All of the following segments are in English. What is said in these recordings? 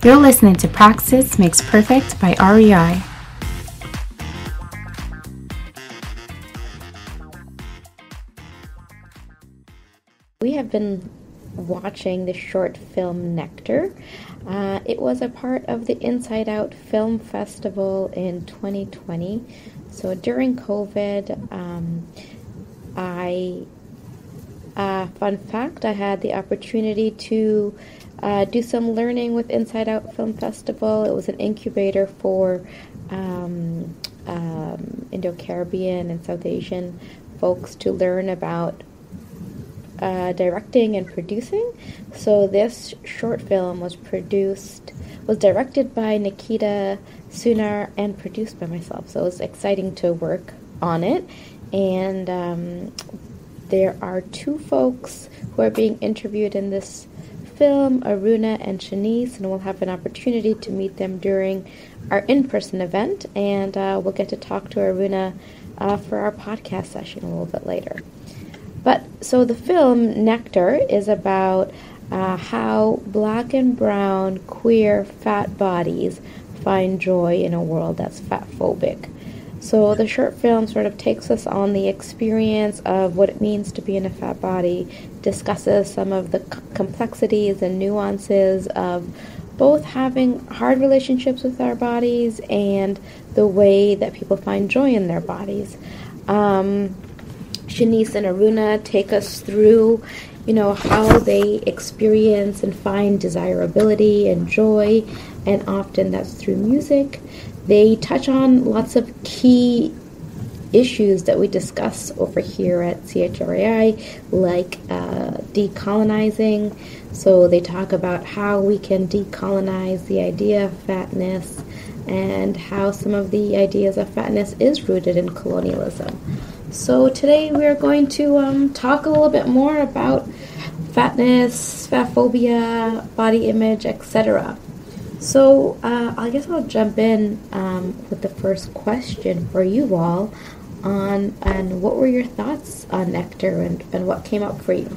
You're listening to Praxis Makes Perfect by REI. We have been watching the short film Nectar. It was a part of the Inside Out Film Festival in 2020. So during COVID, fun fact, I had the opportunity to do some learning with Inside Out Film Festival. It was an incubator for Indo-Caribbean and South Asian folks to learn about directing and producing. So this short film was directed by Nikita Sunar and produced by myself. So it was exciting to work on it. And there are two folks who are being interviewed in this film, Aruna and Shanice, and we'll have an opportunity to meet them during our in-person event. And we'll get to talk to Aruna for our podcast session a little bit later. So the film Nectar is about how black and brown queer fat bodies find joy in a world that's fat-phobic. So the short film sort of takes us on the experience of what it means to be in a fat body, discusses some of the complexities and nuances of both having hard relationships with our bodies and the way that people find joy in their bodies. Shanice and Aruna take us through, how they experience and find desirability and joy, and often that's through music. They touch on lots of key issues that we discuss over here at CHRAI, like decolonizing. So they talk about how we can decolonize the idea of fatness and how some of the ideas of fatness is rooted in colonialism. So today we're going to talk a little bit more about fatness, fat phobia, body image, etc. So I guess I'll jump in with the first question for you all on what were your thoughts on Nectar and what came up for you?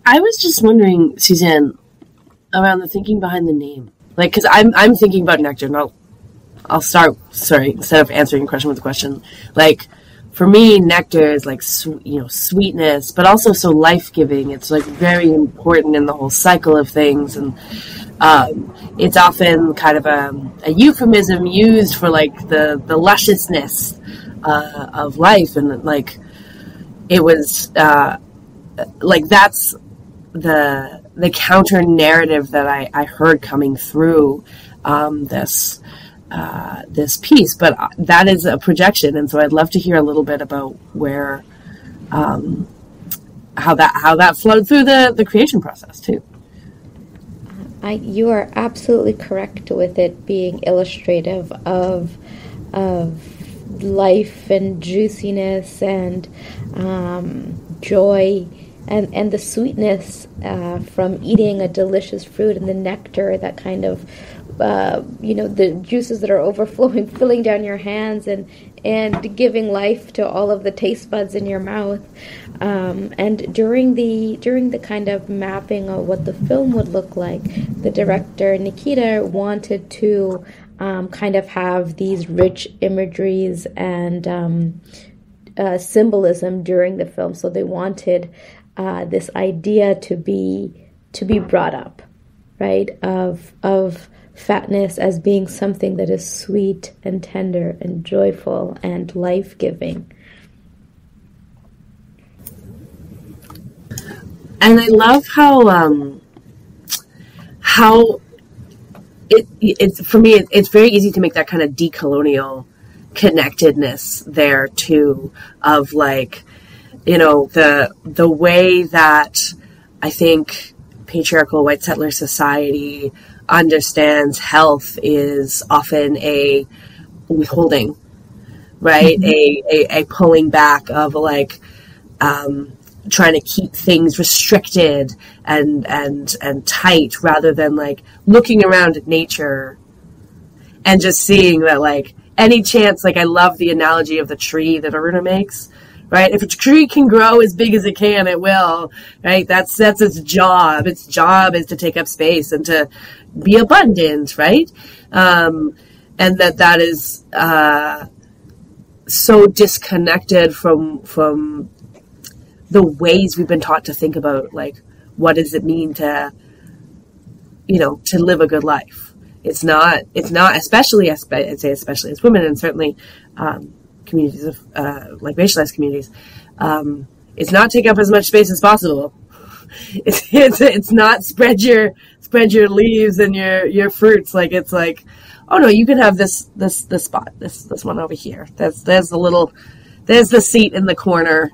I was just wondering, Suzanne, around the thinking behind the name. Like, because I'm thinking about Nectar, and I'll start, instead of answering your question with a question. Like, for me, nectar is like, sweetness, but also so life-giving. It's like very important in the whole cycle of things. And it's often kind of a euphemism used for like the lusciousness of life. And like, it was like, that's the counter narrative that I heard coming through this piece, but that is a projection, and so I'd love to hear a little bit about where how that flowed through the creation process too. You are absolutely correct with it being illustrative of life and juiciness and joy and the sweetness from eating a delicious fruit, and the nectar, that kind of the juices that are overflowing, filling down your hands and giving life to all of the taste buds in your mouth. And during the kind of mapping of what the film would look like, the director Nikita wanted to kind of have these rich imageries and symbolism during the film. So they wanted this idea to be brought up, right? Of fatness as being something that is sweet and tender and joyful and life-giving. And I love how it's for me, it's very easy to make that kind of decolonial connectedness there too, of like, the way that I think patriarchal white settler society understands health is often a withholding, right? Mm-hmm. A pulling back of like trying to keep things restricted and tight, rather than like looking around at nature and just seeing that like any chance, like I love the analogy of the tree that Aruna makes, right? If a tree can grow as big as it can, it will, right? That's its job. Its job is to take up space and to be abundant, right? And that is so disconnected from the ways we've been taught to think about, like, what does it mean to, to live a good life? It's not, especially as women, and certainly communities of, like racialized communities, it's not take up as much space as possible. It's not spread your leaves and your fruits. Like, it's like, oh no, you can have this spot, this one over here. There's the seat in the corner.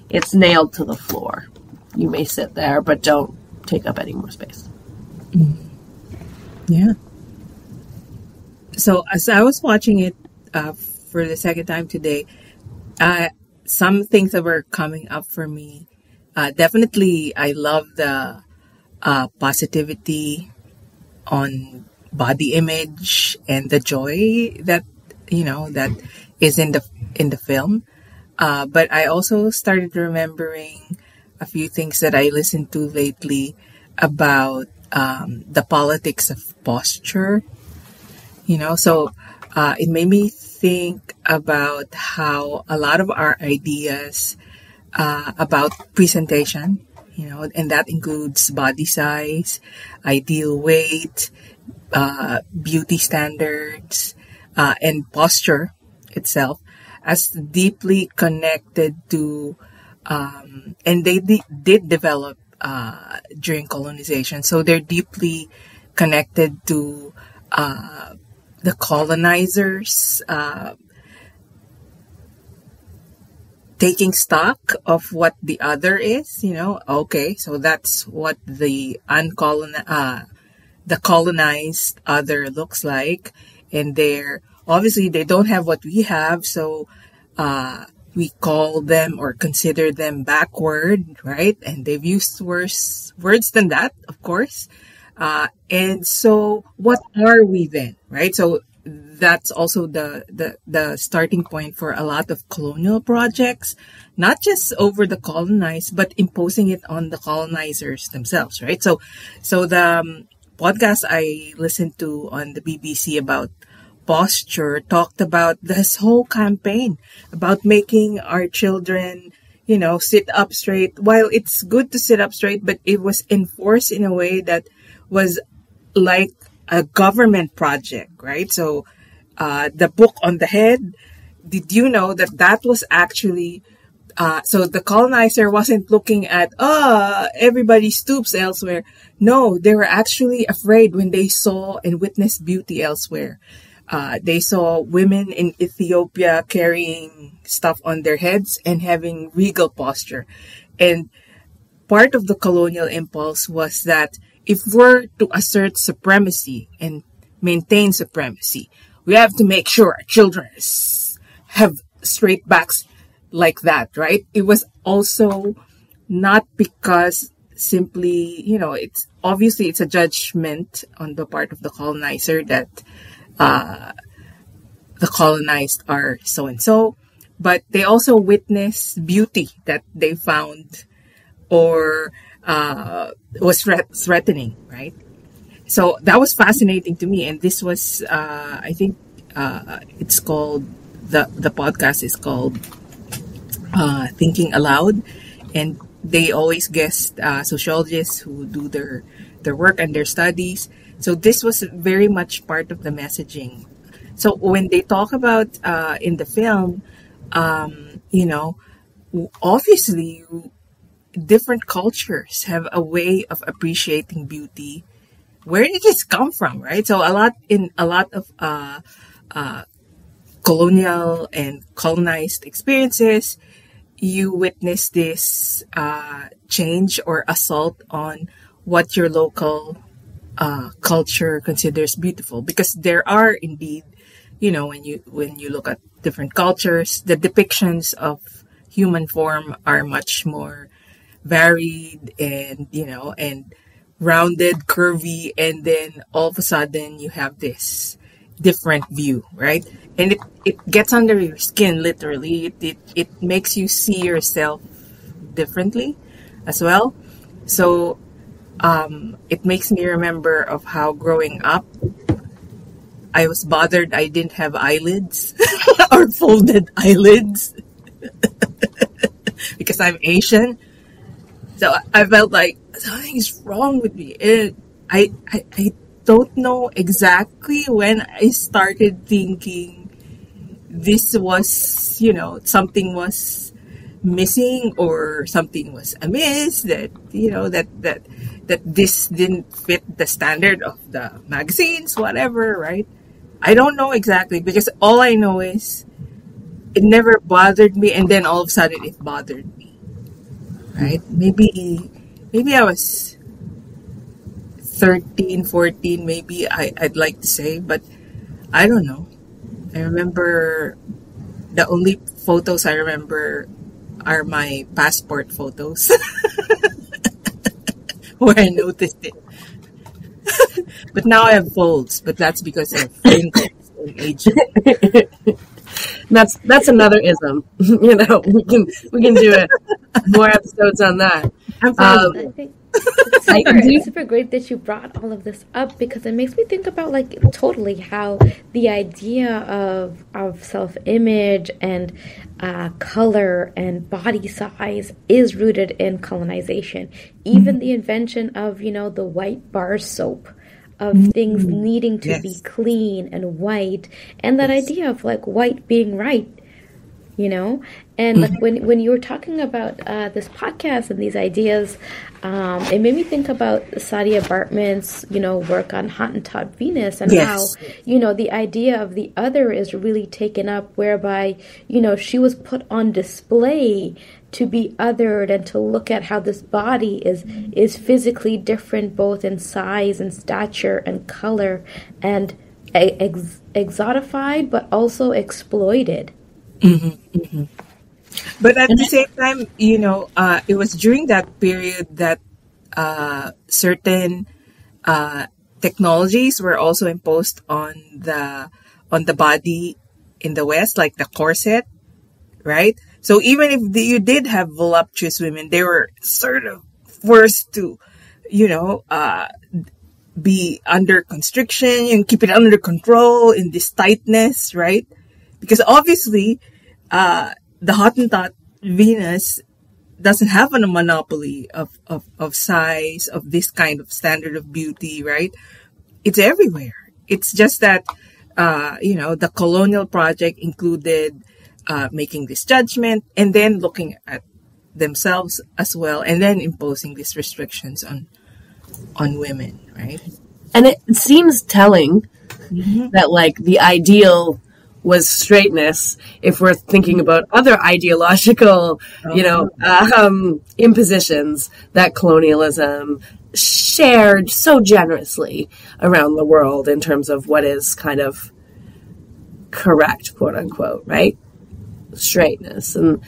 It's nailed to the floor. You may sit there, but don't take up any more space. Yeah. So as I was watching it for the second time today, some things that were coming up for me. Definitely, I love the positivity on body image and the joy that that is in the film. But I also started remembering a few things that I listened to lately about the politics of posture. So it made me think about how a lot of our ideas about presentation, and that includes body size, ideal weight, beauty standards, and posture itself, as deeply connected to, and they did develop during colonization. So they're deeply connected to the colonizers taking stock of what the other is. Okay, so that's what the colonized other looks like, and obviously they don't have what we have, so we call them or consider them backward, right? And they've used worse words than that, of course. And so what are we then, right? So that's also the starting point for a lot of colonial projects, not just over the colonized, but imposing it on the colonizers themselves, right? So the podcast I listened to on the BBC about posture talked about this whole campaign about making our children, sit up straight. While it's good to sit up straight, but it was enforced in a way that was like a government project, right? So the book on the head, did you know that was actually, so the colonizer wasn't looking at, everybody stoops elsewhere. No, they were actually afraid when they saw and witnessed beauty elsewhere. They saw women in Ethiopia carrying stuff on their heads and having regal posture. And part of the colonial impulse was that if we're to assert supremacy and maintain supremacy, we have to make sure our children have straight backs like that, right? It was also not because simply, it's obviously it's a judgment on the part of the colonizer that the colonized are so-and-so, but they also witness beauty that they found or was threatening, right? So that was fascinating to me. And this was, I think it's called, the podcast is called Thinking Aloud. And they always guest sociologists who do their work and their studies. So this was very much part of the messaging. So when they talk about in the film, obviously different cultures have a way of appreciating beauty. Where did this come from, right? So a lot of colonial and colonized experiences, you witness this change or assault on what your local culture considers beautiful, because there are indeed, when you look at different cultures, the depictions of human form are much more varied and and rounded, curvy, and then all of a sudden you have this different view, right? And it gets under your skin, literally. It makes you see yourself differently as well. So it makes me remember of how growing up, I was bothered I didn't have eyelids or folded eyelids because I'm Asian. So I felt like something's wrong with me. I don't know exactly when I started thinking this was, something was missing or something was amiss, that, that this didn't fit the standard of the magazines, whatever, right? I don't know exactly, because all I know is it never bothered me, and then all of a sudden it bothered me, right? Maybe I was 13, 14, maybe, I'd like to say, but I don't know. I remember the only photos I remember are my passport photos where I noticed it. But now I have folds, but that's because of wrinkles and aging. That's another ism. We can do more episodes on that. I think it's super great that you brought all of this up, because it makes me think about totally how the idea of self-image and color and body size is rooted in colonization. Even the invention of the white bar soap, of things needing to be clean and white, and that idea of white being right, and when you were talking about this podcast and these ideas, it made me think about Sadia Bartman's work on Hottentot Venus, and how the idea of the other is really taken up, whereby she was put on display to be othered and to look at how this body is physically different, both in size and stature and color, and exotified but also exploited. But at the same time, it was during that period that certain technologies were also imposed on the body in the West, like the corset, right? So even if you did have voluptuous women, they were sort of forced to, be under constriction and keep it under control in this tightness, right? Because obviously, the Hottentot Venus doesn't have a monopoly of size, of this kind of standard of beauty, right? It's everywhere. It's just that, the colonial project included making this judgment and then looking at themselves as well, and then imposing these restrictions on women, right? And it seems telling that the ideal was straightness, if we're thinking about other ideological, impositions that colonialism shared so generously around the world in terms of what is kind of correct, quote unquote, right? Straightness. And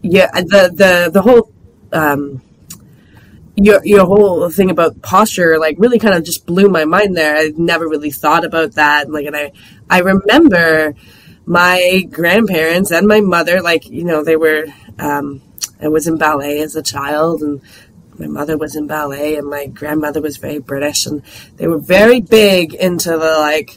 the whole your whole thing about posture really kind of just blew my mind there. I never really thought about that. And I remember my grandparents and my mother, they were I was in ballet as a child, and my mother was in ballet, and my grandmother was very British, and they were very big into the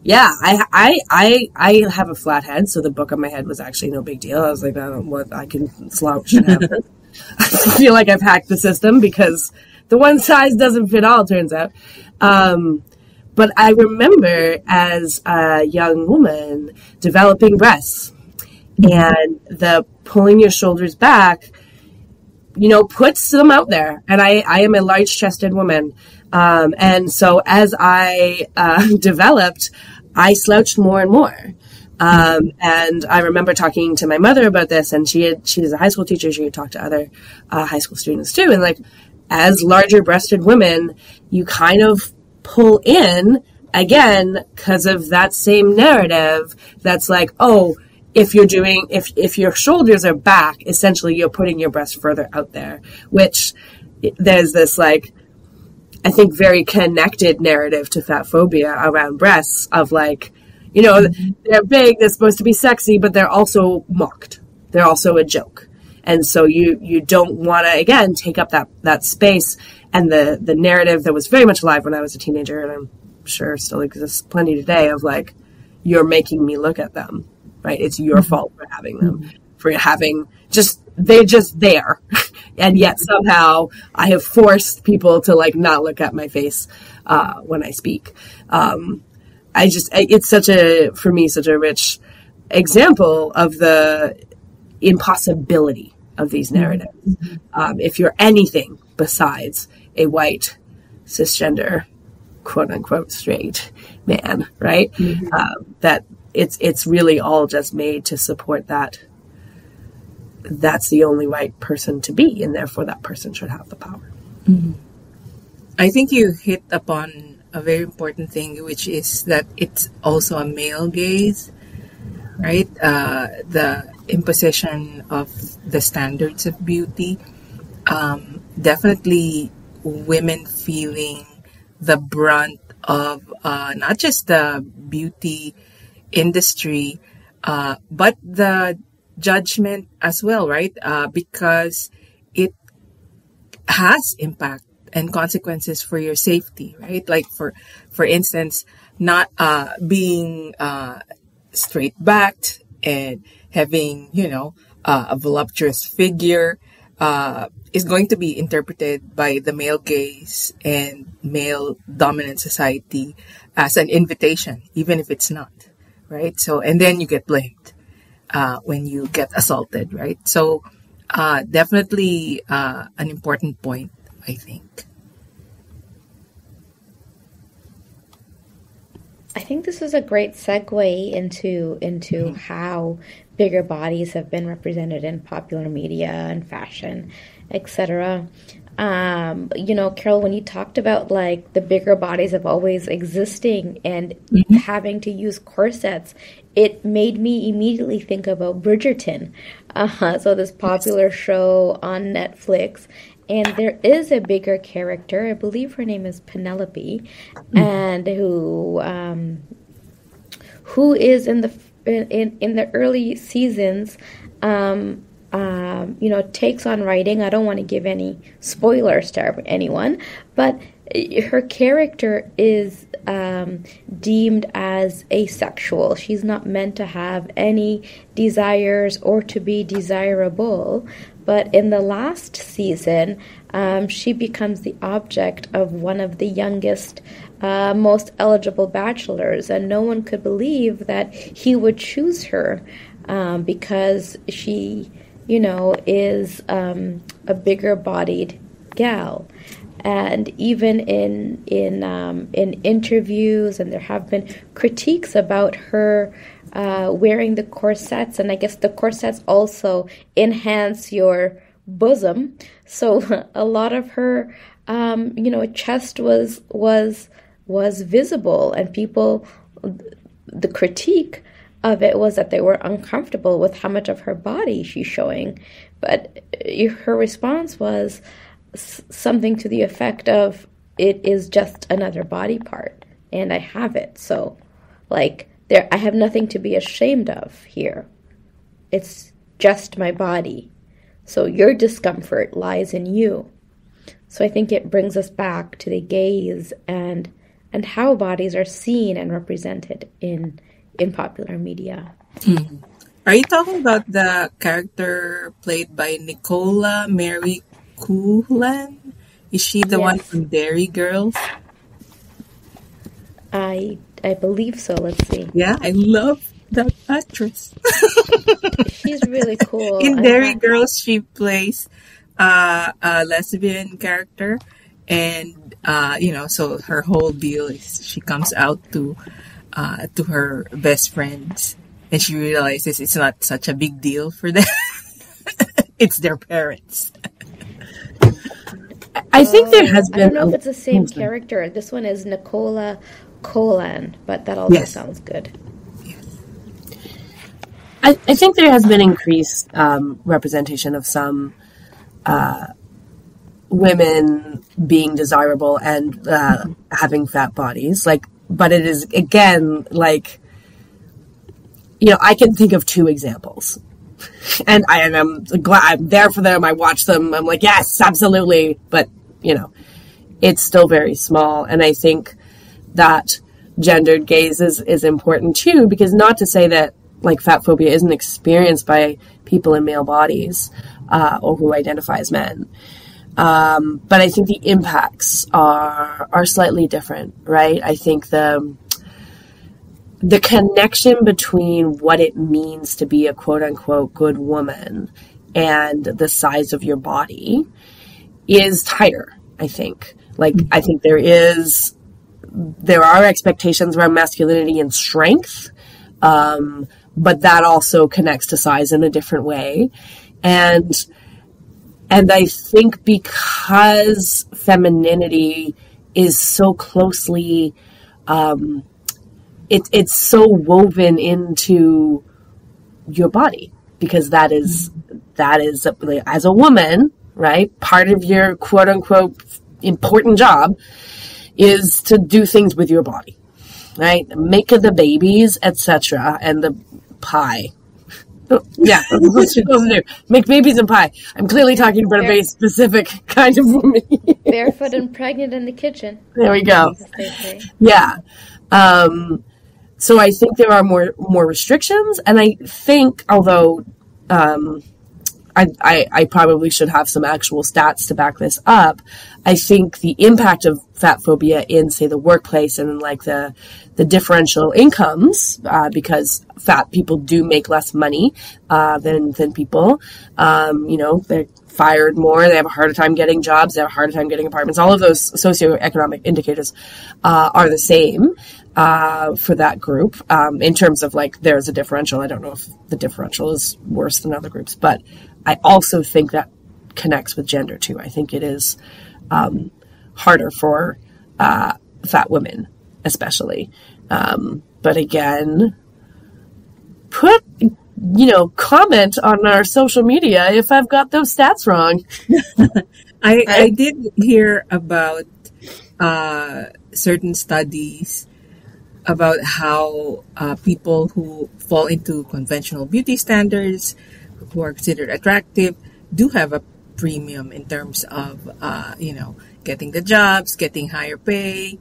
I have a flat head, so the book on my head was actually no big deal. I was like, I can slouch and have this. I feel like I've hacked the system because the one size doesn't fit all, turns out. But I remember as a young woman developing breasts, and the pulling your shoulders back, puts them out there. And I am a large-chested woman. And so as I developed, I slouched more and more. And I remember talking to my mother about this, and she's a high school teacher. She would talk to other high school students too. And as larger breasted women, you kind of pull in again because of that same narrative. That's if your shoulders are back, essentially you're putting your breast further out there, which there's this I think, very connected narrative to fat phobia around breasts of like, you know, they're big, they're supposed to be sexy, but they're also mocked. They're also a joke. And so you don't want to, again, take up that space. And the narrative that was very much alive when I was a teenager, and I'm sure still exists plenty today, of like, you're making me look at them, right? It's your fault for having them, for having they're just there. And yet somehow I have forced people to like not look at my face when I speak. It's for me, such a rich example of the impossibility of these narratives. If you're anything besides a white, cisgender, quote unquote, straight man, right? That it's really all just made to support that's the only right person to be, and therefore that person should have the power. I think you hit upon a very important thing, which is that it's also a male gaze, right? The imposition of the standards of beauty. Definitely women feeling the brunt of not just the beauty industry, but the judgment as well, right? Because it has impact and consequences for your safety, right? Like for instance, not being straight backed and having, a voluptuous figure is going to be interpreted by the male gaze and male dominant society as an invitation, even if it's not, right? So, and then you get blamed when you get assaulted, right? So definitely an important point, I think. I think this is a great segue into how bigger bodies have been represented in popular media and fashion, etc. Carol, when you talked about like the bigger bodies of always existing and having to use corsets, it made me immediately think about Bridgerton. So this popular show on Netflix. And there is a bigger character, I believe her name is Penelope, and who is in the early seasons, takes on writing. I don't want to give any spoilers to anyone, but her character is deemed as asexual. She's not meant to have any desires or to be desirable. But in the last season, she becomes the object of one of the youngest, most eligible bachelors. And no one could believe that he would choose her because she, is a bigger-bodied gal. And even in interviews, and there have been critiques about her wearing the corsets, and I guess the corsets also enhance your bosom. So a lot of her, chest was visible, and people, the critique of it was that they were uncomfortable with how much of her body she's showing. But her response was something to the effect of, it is just another body part, and I have it. So, I have nothing to be ashamed of here. It's just my body. So your discomfort lies in you. So I think it brings us back to the gaze and how bodies are seen and represented in popular media. Are you talking about the character played by Nicola Mary Coughlan? Is she the one from Dairy Girls? I believe so. Let's see. Yeah, I love that actress. She's really cool. In Dairy Girls, she plays a lesbian character, and so her whole deal is she comes out to her best friends, and she realizes it's not such a big deal for them. It's their parents. I think there has been. I don't know if it's the same character. This one is Nicola Coughlan, but that also sounds good. I think there has been increased representation of some women being desirable and having fat bodies. Like, but it is, again, like, you know, I can think of two examples. And I'm glad I'm there for them. I watch them. I'm like, yes, absolutely. But, you know, it's still very small. And I think that gendered gaze is important too, because not to say that like fat phobia isn't experienced by people in male bodies or who identify as men. But I think the impacts are slightly different, right? I think the connection between what it means to be a quote unquote good woman and the size of your body is tighter, I think. Like, I think there are expectations around masculinity and strength, but that also connects to size in a different way. And I think because femininity is so closely, it's so woven into your body, because that is as a woman, right? Part of your quote unquote important job is to do things with your body, right? Make the babies, etc., and the pie. Yeah, that's what you're supposed to do. Make babies and pie. I'm clearly talking about a very specific kind of woman. Barefoot and pregnant in the kitchen. There we go. Yeah. So I think there are more restrictions, and I think, although I probably should have some actual stats to back this up, I think the impact of fat phobia in, say, the workplace and in, like, the differential incomes, because fat people do make less money than people. You know, they're fired more, they have a harder time getting jobs, they have a harder time getting apartments. All of those socioeconomic indicators are the same for that group. In terms of, like, there's a differential. I don't know if the differential is worse than other groups, but I also think that connects with gender too. I think it is harder for fat women, especially. But again, comment on our social media if I've got those stats wrong. I did hear about certain studies about how people who fall into conventional beauty standards, who are considered attractive, do have a premium in terms of, getting the jobs, getting higher pay,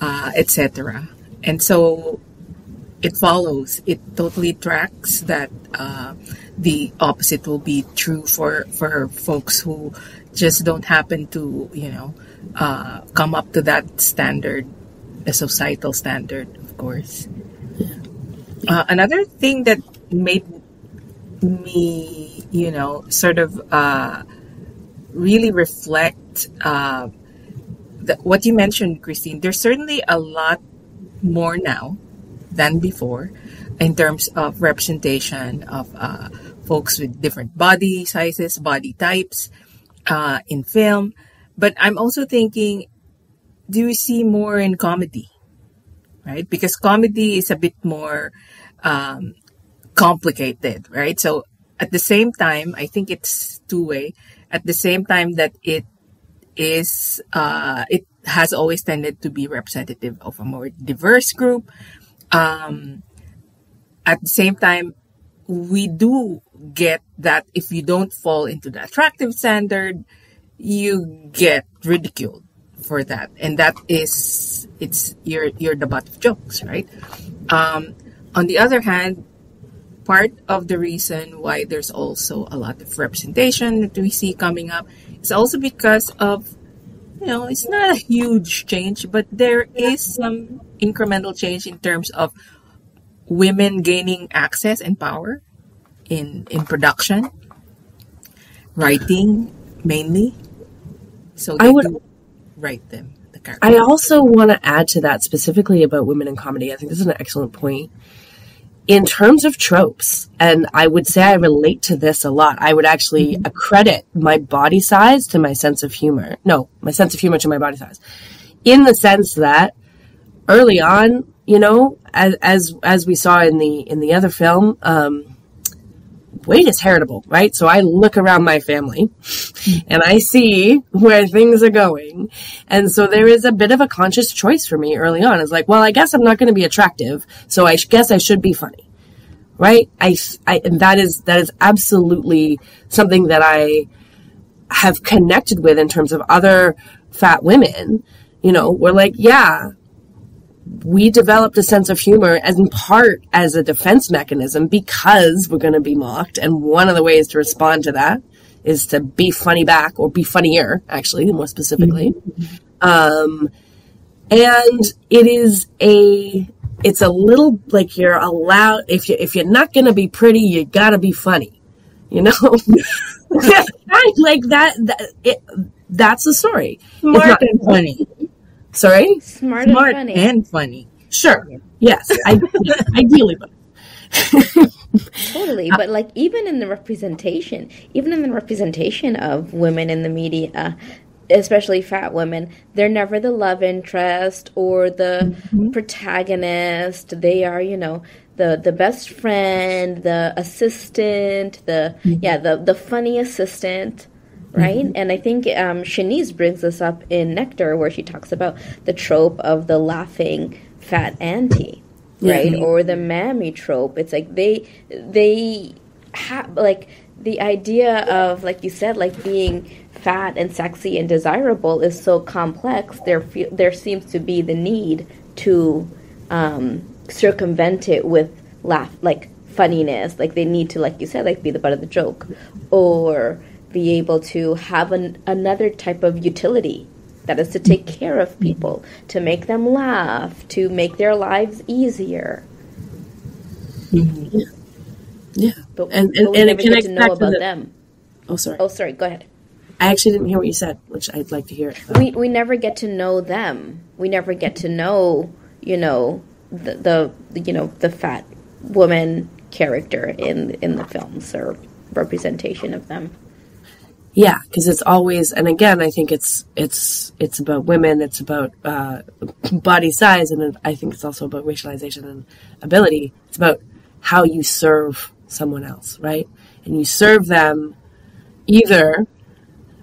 etc. And so it follows, it totally tracks that the opposite will be true for folks who just don't happen to, come up to that standard, the societal standard, of course. Another thing that made me, sort of really reflect what you mentioned, Christine. There's certainly a lot more now than before in terms of representation of folks with different body sizes, body types in film. But I'm also thinking, do we see more in comedy, right? Because comedy is a bit more complicated, right? So at the same time, I think it's two-way. At the same time that it is, it has always tended to be representative of a more diverse group. At the same time, we do get that if you don't fall into the attractive standard, you get ridiculed for that, and that is, you're the butt of jokes, right? On the other hand, part of the reason why there's also a lot of representation that we see coming up is also because of, it's not a huge change, but there is some incremental change in terms of women gaining access and power in production, writing mainly. So they do write them, the characters. I also want to add to that specifically about women in comedy. I think this is an excellent point. In terms of tropes, and I would say I relate to this a lot, I would actually accredit my body size to my sense of humor. No, my sense of humor to my body size. In the sense that early on, as we saw in the other film, weight is heritable, right? So I look around my family and I see where things are going. And so there is a bit of a conscious choice for me early on. It's like, well, I guess I'm not going to be attractive, so I guess I should be funny, right? And that is absolutely something that I have connected with in terms of other fat women. We're like, yeah, we developed a sense of humor as in part as a defense mechanism because we're going to be mocked. And one of the ways to respond to that is to be funny back, or be funnier, actually, more specifically. And it's a little like you're allowed, if you're not going to be pretty, you got to be funny, like that's the story. Smart and funny. Sorry? Smart and funny. Sure. Yes. Ideally, but totally. But like even in the representation of women in the media, especially fat women, they're never the love interest or the protagonist. They are, the best friend, the assistant, the funny assistant. Right? And I think Shanice brings this up in Nectar, where she talks about the trope of the laughing fat auntie, right? Or the mammy trope. It's like they have, like, the idea of, like you said, like being fat and sexy and desirable is so complex. There seems to be the need to circumvent it with funniness. Like they need to, like you said, like be the butt of the joke, or be able to have another type of utility, that is to take care of people, to make them laugh, to make their lives easier. Yeah. But we never get to know about them. Oh, sorry. Oh, sorry. Go ahead. I actually didn't hear what you said, which I'd like to hear. We never get to know them. We never get to know, the fat woman character in the films, or representation of them. Yeah, because it's always, and again, I think it's about women, it's about body size, and I think it's also about racialization and ability. It's about how you serve someone else, right? And you serve them either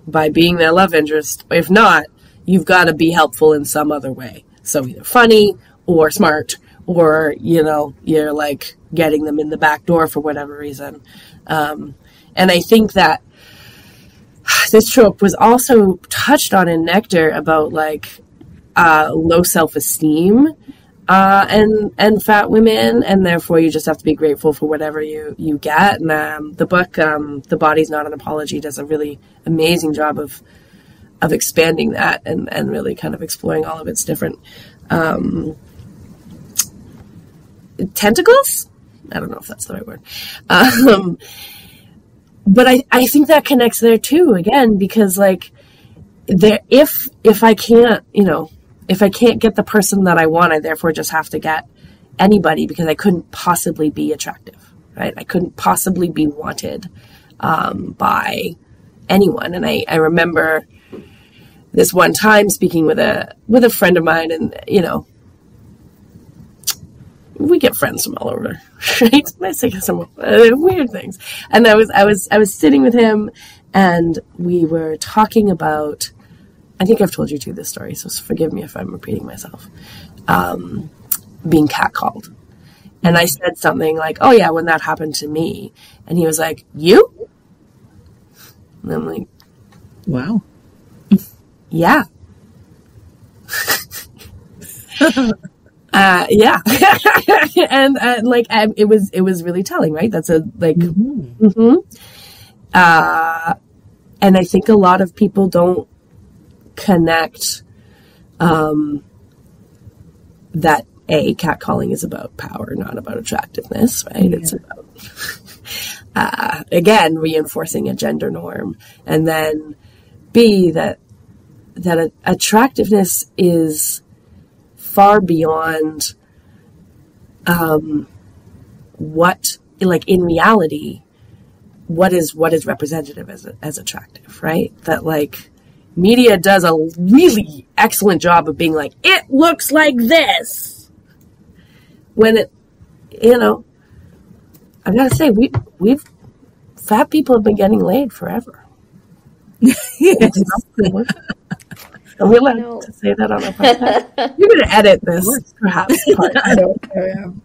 by being their love interest, or if not, you've got to be helpful in some other way. So either funny or smart, or, you're like getting them in the back door for whatever reason. And I think that this trope was also touched on in Nectar about low self-esteem and fat women, and therefore you just have to be grateful for whatever you get. And the book, The Body's Not an Apology, does a really amazing job of expanding that and really kind of exploring all of its different tentacles. I don't know if that's the right word. But I think that connects there too, again, because if I can't, if I can't get the person that I want, I therefore just have to get anybody, because I couldn't possibly be attractive, right? I couldn't possibly be wanted by anyone. And I remember this one time speaking with a friend of mine, and we get friends from all over, right? I say some weird things. And I was sitting with him, and we were talking about, I think I've told you too this story, so forgive me if I'm repeating myself, being catcalled. And I said something like, oh yeah, when that happened to me. And he was like, you? And I'm like, wow. Yeah. Yeah. And it was really telling, right? That's and I think a lot of people don't connect that catcalling is about power, not about attractiveness, right? Yeah. It's about again reinforcing a gender norm, and then B, that attractiveness is far beyond what, in reality, what is representative as attractive, right? That media does a really excellent job of being like, it looks like this, when it, I've got to say, we've fat people have been getting laid forever. Yes. Are we allowed to say that on our podcast? You're going to edit this, perhaps. I don't know.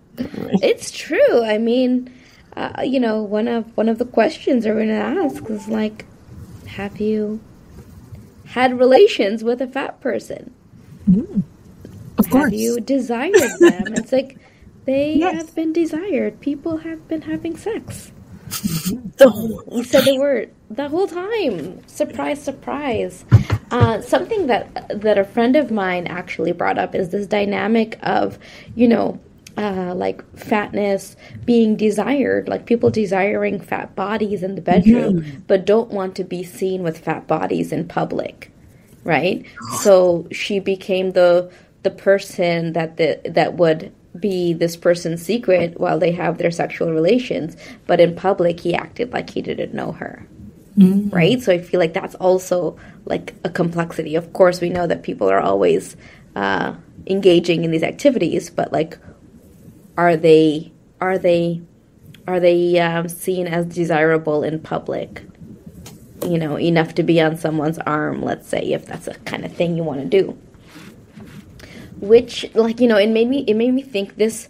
It's true. I mean, one of the questions we're going to ask is like, have you had relations with a fat person? Of course. Have you desired them? It's like they have been desired. People have been having sex. You said the word the whole time. Surprise, surprise. Something that a friend of mine actually brought up is this dynamic of, like fatness being desired, like people desiring fat bodies in the bedroom, but don't want to be seen with fat bodies in public, right? So she became the person that would be this person's secret while they have their sexual relations, but in public he acted like he didn't know her. Right? So I feel like that's also like a complexity. Of course, we know that people are always engaging in these activities, but like, are they seen as desirable in public? Enough to be on someone's arm, let's say, if that's the kind of thing you want to do. Which, like, it made me think this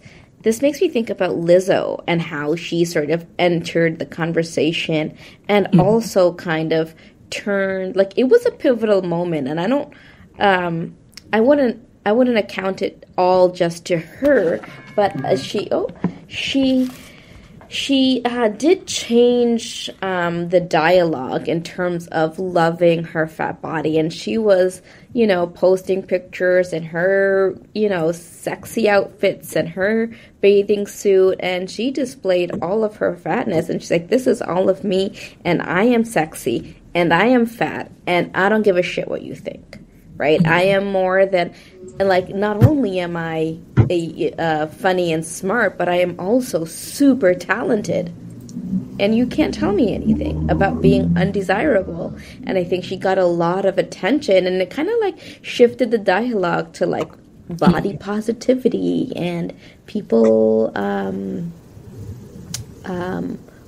makes me think about Lizzo and how she sort of entered the conversation and also kind of turned, like, it was a pivotal moment, and I wouldn't account it all just to her, but she did change the dialogue in terms of loving her fat body, and she was, posting pictures in her, sexy outfits and her bathing suit, and she displayed all of her fatness, and she's like, this is all of me, and I am sexy, and I am fat, and I don't give a shit what you think, right? I am more than, like, not only am I funny and smart, but I am also super talented. And you can't tell me anything about being undesirable. And I think she got a lot of attention, and it kind of like shifted the dialogue to like body positivity and people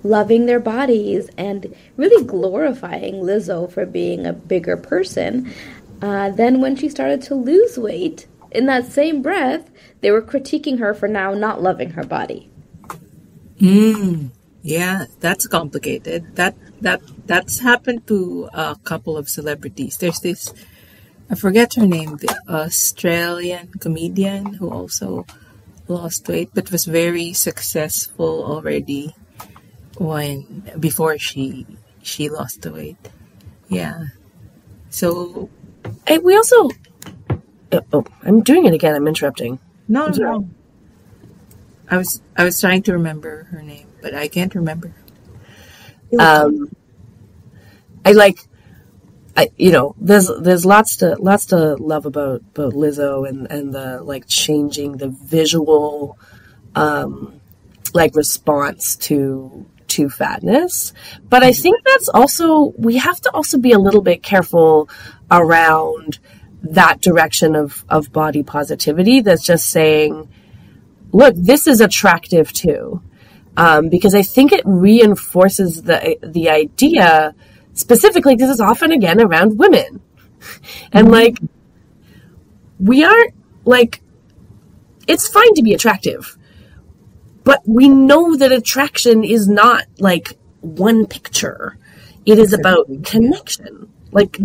loving their bodies and really glorifying Lizzo for being a bigger person. Then when she started to lose weight, in that same breath, they were critiquing her for now not loving her body. Yeah, that's complicated. That's happened to a couple of celebrities. There's this, I forget her name, the Australian comedian who also lost weight, but was very successful already before she lost the weight. Yeah. So we also. Oh, I'm doing it again. I'm interrupting. No. I was trying to remember her name, but I can't remember. There's lots to love about Lizzo and the like changing the visual response to fatness. But I think that's also, we have to also be a little bit careful around that direction of body positivity that's just saying, look, this is attractive too. Because I think it reinforces the idea, specifically, this is often, again, around women. And, like, we aren't, like, it's fine to be attractive. But we know that attraction is not, like, one picture. It is about connection. Like,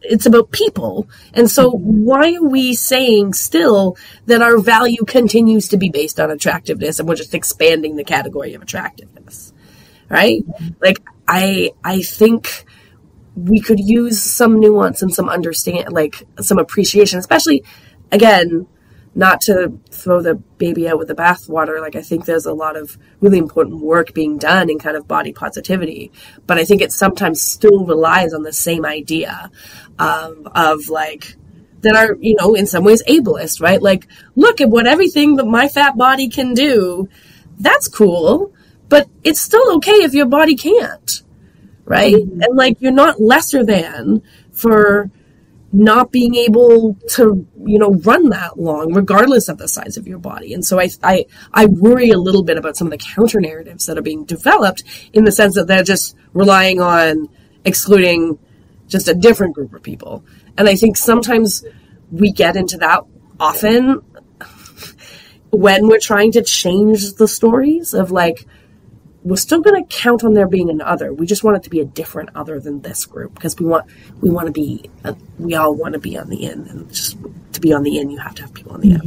it's about people. And so why are we saying still that our value continues to be based on attractiveness and we're just expanding the category of attractiveness, right? Like, I think we could use some nuance and some some appreciation, especially, again, not to throw the baby out with the bathwater. Like, I think there's a lot of really important work being done in kind of body positivity, but I think it sometimes still relies on the same idea of like, that are, in some ways ableist, right? Like, look at what everything that my fat body can do. That's cool, but it's still okay if your body can't, right? And like, you're not lesser than for not being able to, run that long, regardless of the size of your body. And so I worry a little bit about some of the counter narratives that are being developed, in the sense that they're just relying on excluding just a different group of people. And I think sometimes we get into that often when we're trying to change the stories of like, we're still going to count on there being an other. We just want it to be a different other than this group, because we all want to be on the in, and just to be on the in, you have to have people on the out.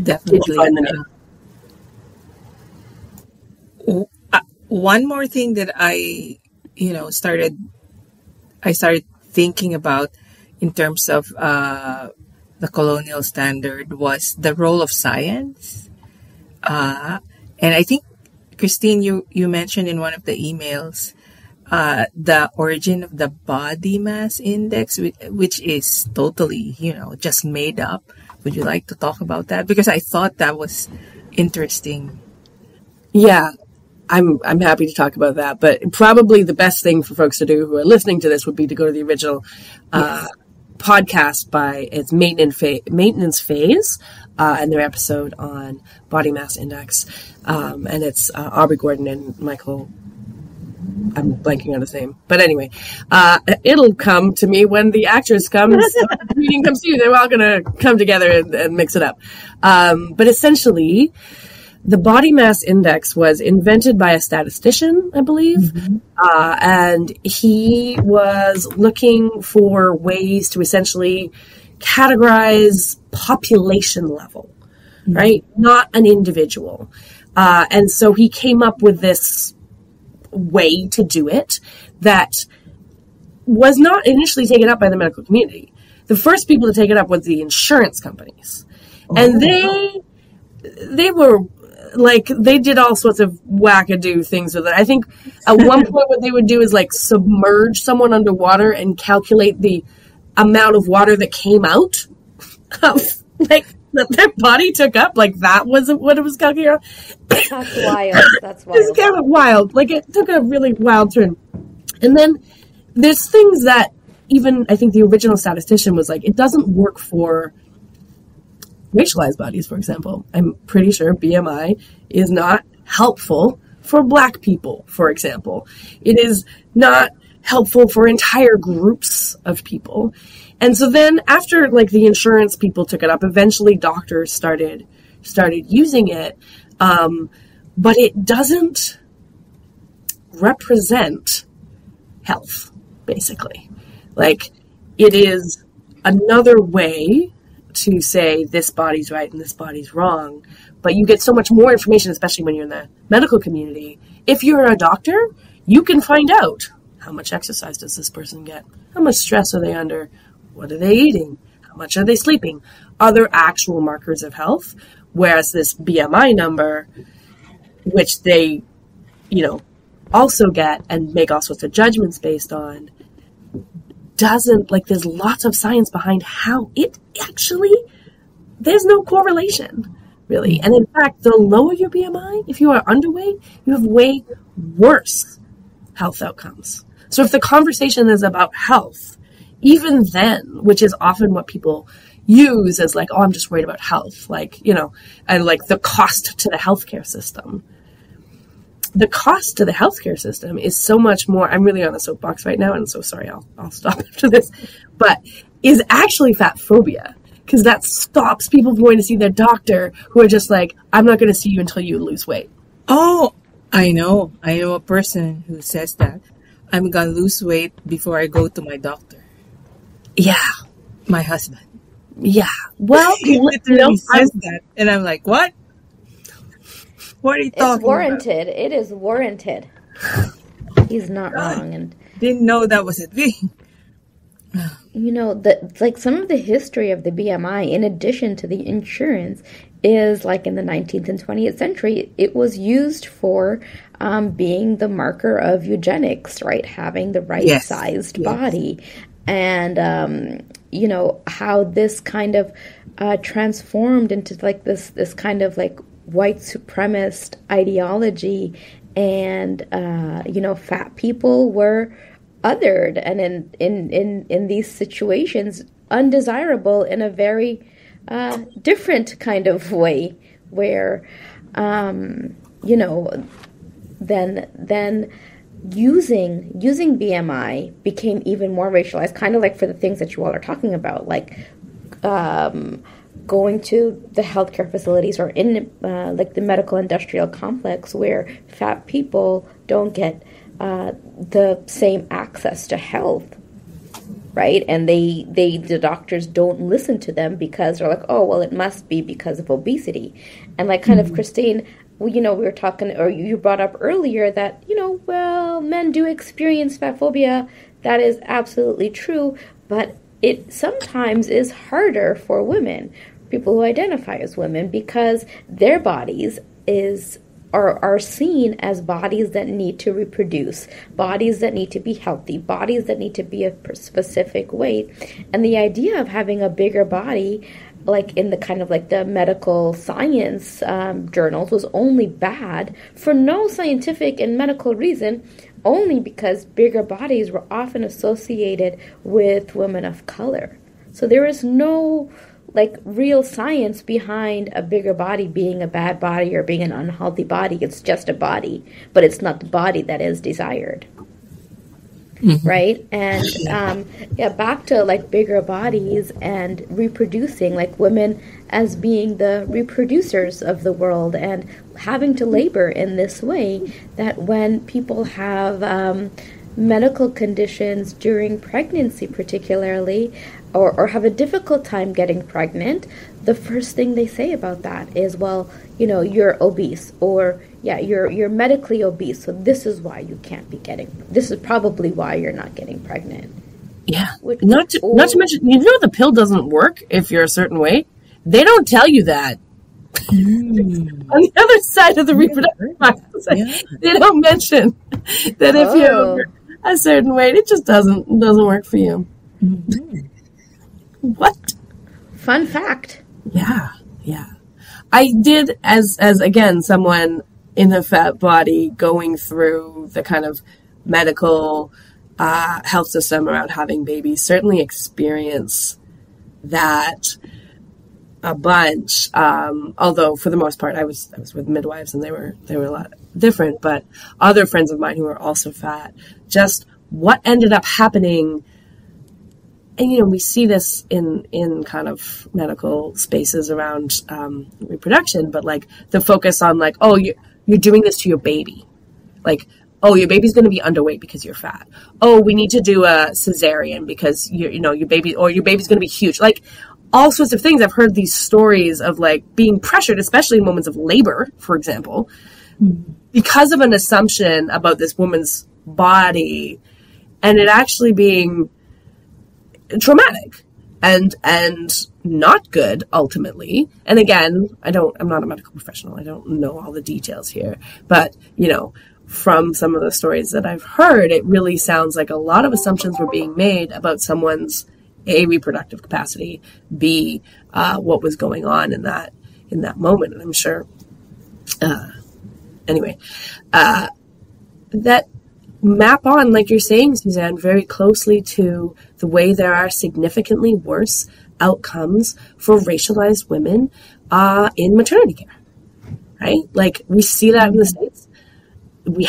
Definitely. One more thing that I started thinking about in terms of the colonial standard was the role of science. And I think, Christine, you mentioned in one of the emails the origin of the body mass index, which is totally, just made up. Would you like to talk about that? Because I thought that was interesting. Yeah, I'm happy to talk about that. But probably the best thing for folks to do who are listening to this would be to go to the original podcast by its maintenance phase, and their episode on body mass index. And it's Aubrey Gordon and Michael. I'm blanking on his name, but anyway, it'll come to me when the actors come. The meeting comes to you. They're all going to come together and mix it up. But essentially, the body mass index was invented by a statistician, I believe, and he was looking for ways to essentially categorize population level, right? Not an individual. And so he came up with this way to do it that was not initially taken up by the medical community. The first people to take it up was the insurance companies. And they were like, they did all sorts of wackadoo things with it. I think at one point what they would do is like submerge someone underwater and calculate the amount of water that came out of, like, that their body took up. Like, that wasn't what it was calculated. That's wild. That's wild. It's kind of wild. Like, it took a really wild turn. And then there's things that even, I think the original statistician was like, it doesn't work for racialized bodies, for example. I'm pretty sure BMI is not helpful for Black people, for example. It is not helpful for entire groups of people. And so then after like the insurance people took it up, eventually doctors started using it. But it doesn't represent health, basically. Like, it is another way to say this body's right and this body's wrong. But you get so much more information, especially when you're in the medical community. If you're a doctor, you can find out how much exercise does this person get? How much stress are they under? What are they eating? How much are they sleeping? Other actual markers of health. Whereas this BMI number, which they, also get and make all sorts of judgments based on, doesn't, like, there's lots of science behind how it actually, there's no correlation, really. And in fact, the lower your BMI, if you are underweight, you have way worse health outcomes. So if the conversation is about health, even then, which is often what people use as like, oh, I'm just worried about health, like, and like the cost to the healthcare system. The cost to the healthcare system is so much more, I'm really on a soapbox right now, and I'm so sorry, I'll stop after this, but is actually fat phobia, because that stops people from going to see their doctor who are just like, I'm not going to see you until you lose weight. Oh, I know a person who says that. I'm going to lose weight before I go to my doctor. Yeah. My husband. Yeah. Well, he literally says that. And I'm like, what? What are you talking It's warranted. about? It is warranted. He's not wrong. And didn't know that was a thing. some of the history of the BMI, in addition to the insurance, is like in the 19th and 20th century, it was used for being the marker of eugenics, right? Having the right sized body. And, how this kind of transformed into like this kind of like white supremacist ideology. And, fat people were othered and in these situations undesirable in a very different kind of way, where then using BMI became even more racialized, kind of like for the things that you all are talking about, like going to the healthcare facilities or in like the medical industrial complex, where fat people don't get the same access to health, right? And the doctors don't listen to them because they're like, oh, well, it must be because of obesity. And like kind of Christine, we were talking, or you brought up earlier that, well, men do experience fat phobia. That is absolutely true. But it sometimes is harder for women, people who identify as women, because their bodies are seen as bodies that need to reproduce, bodies that need to be healthy, bodies that need to be a specific weight. And the idea of having a bigger body, like in the kind of like the medical science journals, was only bad for no scientific and medical reason, only because bigger bodies were often associated with women of color. So there is no like real science behind a bigger body being a bad body or being an unhealthy body. It's just a body, but it's not the body that is desired. Right? And back to like bigger bodies and reproducing, like women as being the reproducers of the world and having to labor in this way, that when people have medical conditions during pregnancy particularly, or have a difficult time getting pregnant, the first thing they say about that is, well, you're obese, or you're medically obese, so this is why you can't be this is probably why you're not getting pregnant. Yeah. Not to mention, the pill doesn't work if you're a certain weight. They don't tell you that. On the other side of the reproductive process, they don't mention that if you're a certain weight, it just doesn't work for you. What? Fun fact. Yeah. I did, as again, someone in a fat body going through the kind of medical health system around having babies, certainly experience that a bunch. Although for the most part, I was with midwives and they were a lot different. But other friends of mine who were also fat, just what ended up happening. And, we see this in kind of medical spaces around reproduction, but like the focus on like, oh, you're doing this to your baby. Like, oh, your baby's going to be underweight because you're fat. Oh, we need to do a cesarean because your baby's going to be huge. Like all sorts of things. I've heard these stories of like being pressured, especially in moments of labor, for example, because of an assumption about this woman's body, and it actually being traumatic and not good ultimately. And again, I'm not a medical professional. I don't know all the details here, but from some of the stories that I've heard, it really sounds like a lot of assumptions were being made about someone's A, reproductive capacity, B, what was going on in that moment. And I'm sure, that map on, like you're saying, Suzanne, very closely to the way there are significantly worse outcomes for racialized women in maternity care, right? Like we see that in the States. We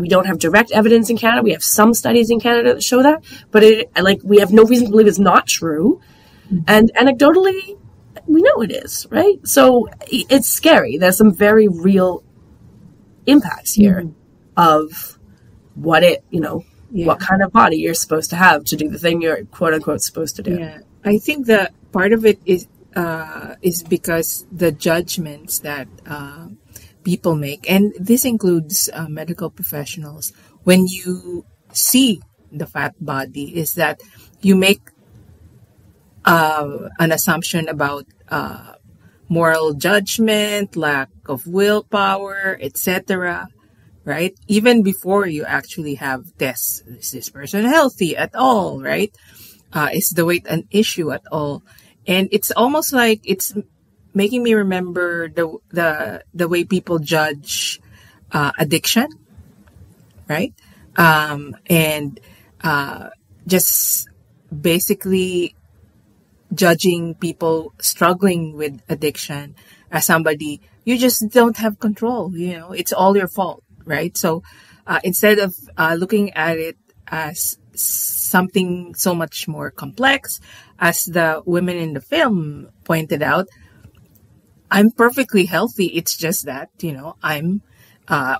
don't have direct evidence in Canada. We have some studies in Canada that show that, but we have no reason to believe it's not true. And anecdotally, we know it is, right? So it's scary. There's some very real impacts here of what what kind of body you're supposed to have to do the thing you're quote unquote supposed to do. Yeah, I think that part of it is because the judgments that people make, and this includes medical professionals, when you see the fat body, is that you make an assumption about moral judgment, lack of willpower, etc. Right? Even before you actually have tests, is this person healthy at all? Right? Is the weight an issue at all? And it's almost like it's making me remember the way people judge addiction, right? And just basically judging people struggling with addiction as somebody you just don't have control. It's all your fault, right? So instead of looking at it as something so much more complex, as the women in the film pointed out, I'm perfectly healthy. It's just that, I'm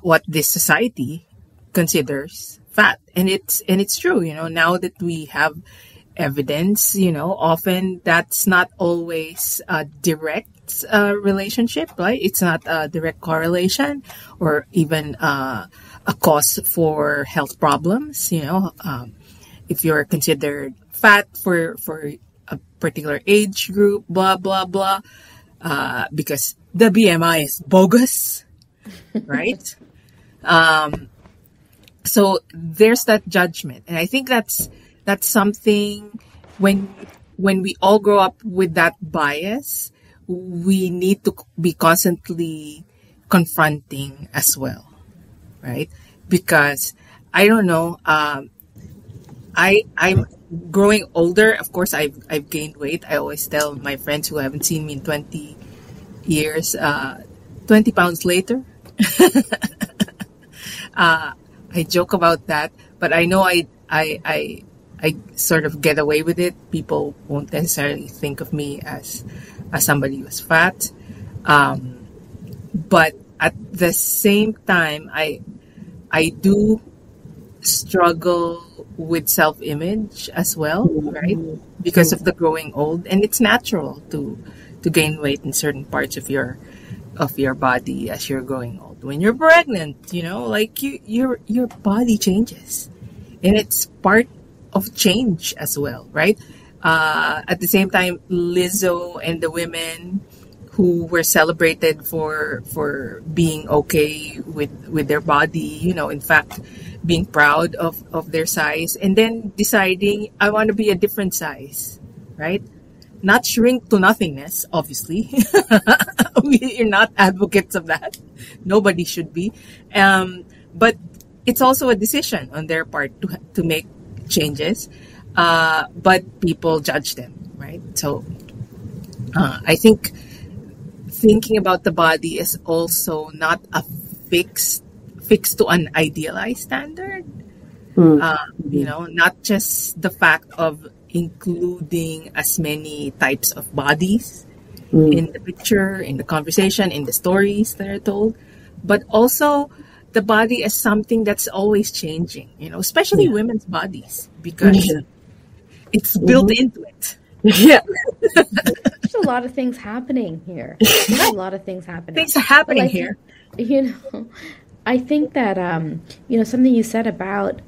what this society considers fat. And it's true, now that we have evidence, often that's not always a direct relationship, right? It's not a direct correlation or even a cause for health problems, if you're considered fat for a particular age group, blah, blah, blah, because the BMI is bogus, right? So there's that judgment. And I think that's something when we all grow up with that bias, we need to be constantly confronting as well, right? Because I don't know, I'm growing older. Of course, I've gained weight. I always tell my friends who haven't seen me in 20 years, 20 pounds later. I joke about that, but I know I sort of get away with it. People won't necessarily think of me as somebody who's fat. But at the same time, I do struggle with self-image as well, right? Because of the growing old, and it's natural to gain weight in certain parts of your body as you're growing old. When you're pregnant, like your body changes, and it's part of change as well, right? At the same time, Lizzo and the women who were celebrated for being okay with their body, in fact, being proud of their size, and then deciding, I want to be a different size, right? Not shrink to nothingness, obviously. We're not advocates of that. Nobody should be. But it's also a decision on their part to make changes. But people judge them, right? So I think thinking about the body is also not a fixed to an idealized standard. Not just the fact of including as many types of bodies in the picture, in the conversation, in the stories that are told, but also the body as something that's always changing, especially women's bodies, because it's built into it. Yeah. There's a lot of things happening here. There's a lot of things happening. Things are happening here. I think that something you said about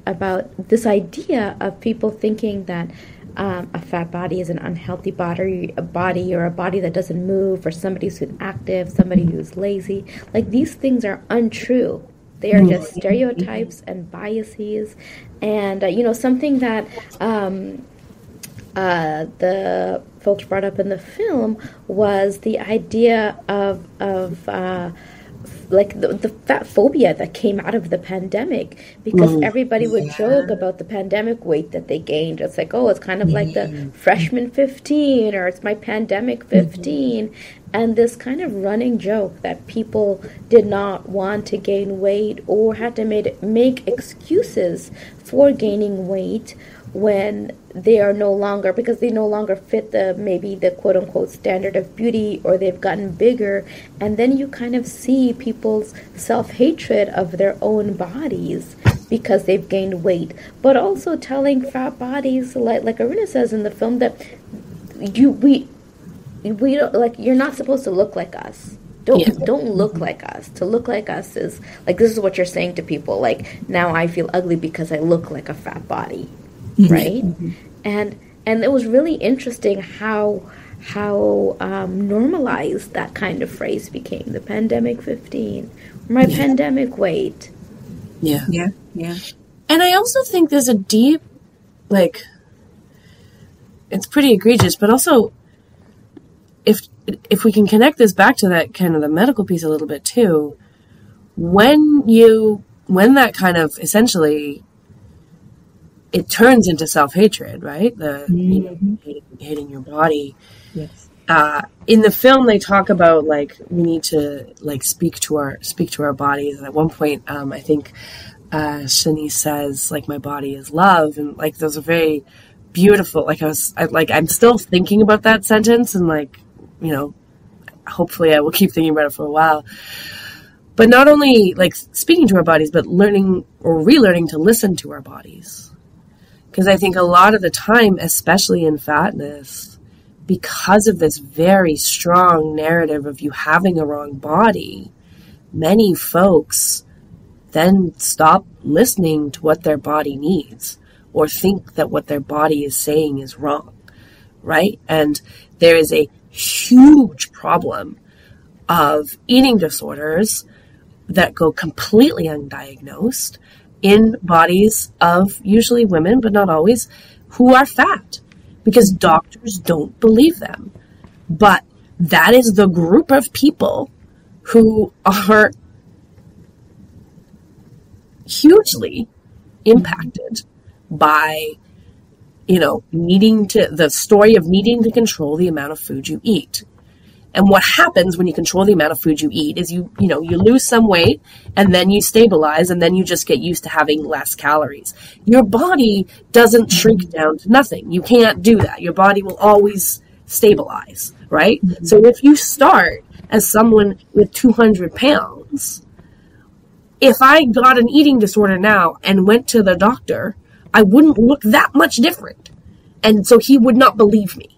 this idea of people thinking that a fat body is an unhealthy body, or a body that doesn't move, or somebody who's inactive, somebody who's lazy. Like, these things are untrue. They are just stereotypes and biases, and something that the folks brought up in the film was the idea of like the fat phobia that came out of the pandemic, because everybody would joke about the pandemic weight that they gained. It's like, oh, it's kind of like the freshman 15, or it's my pandemic 15. And this kind of running joke that people did not want to gain weight or had to make excuses for gaining weight when they are no longer, because they no longer fit the quote unquote standard of beauty, or they've gotten bigger. And then you kind of see people's self-hatred of their own bodies because they've gained weight, but also telling fat bodies, like Aruna says in the film, that we don't, like, you're not supposed to look like us. Don't look like us. To look like us is like, this is what you're saying to people, like, now I feel ugly because I look like a fat body. Right? And it was really interesting how normalized that kind of phrase became. The pandemic 15, my pandemic weight. Yeah. Yeah. And I also think there's a deep, like, it's pretty egregious, but also if we can connect this back to that kind of the medical piece a little bit too, when that kind of essentially it turns into self-hatred, right? Hating your body. Yes. In the film, they talk about like we need to like speak to our bodies. And at one point, I think Shanice says like my body is love, and like those are very beautiful. Like I'm still thinking about that sentence, and like hopefully I will keep thinking about it for a while. But not only like speaking to our bodies, but learning or relearning to listen to our bodies. Because I think a lot of the time, especially in fatness, because of this very strong narrative of you having a wrong body, many folks then stop listening to what their body needs or think that what their body is saying is wrong, right? And there is a huge problem of eating disorders that go completely undiagnosed in bodies of usually women, but not always, who are fat because doctors don't believe them. But that is the group of people who are hugely impacted by, the story of needing to control the amount of food you eat. And what happens when you control the amount of food you eat is you lose some weight and then you stabilize and then you just get used to having less calories. Your body doesn't shrink down to nothing. You can't do that. Your body will always stabilize, right? Mm-hmm. So if you start as someone with 200 pounds, if I got an eating disorder now and went to the doctor, I wouldn't look that much different. And so he would not believe me.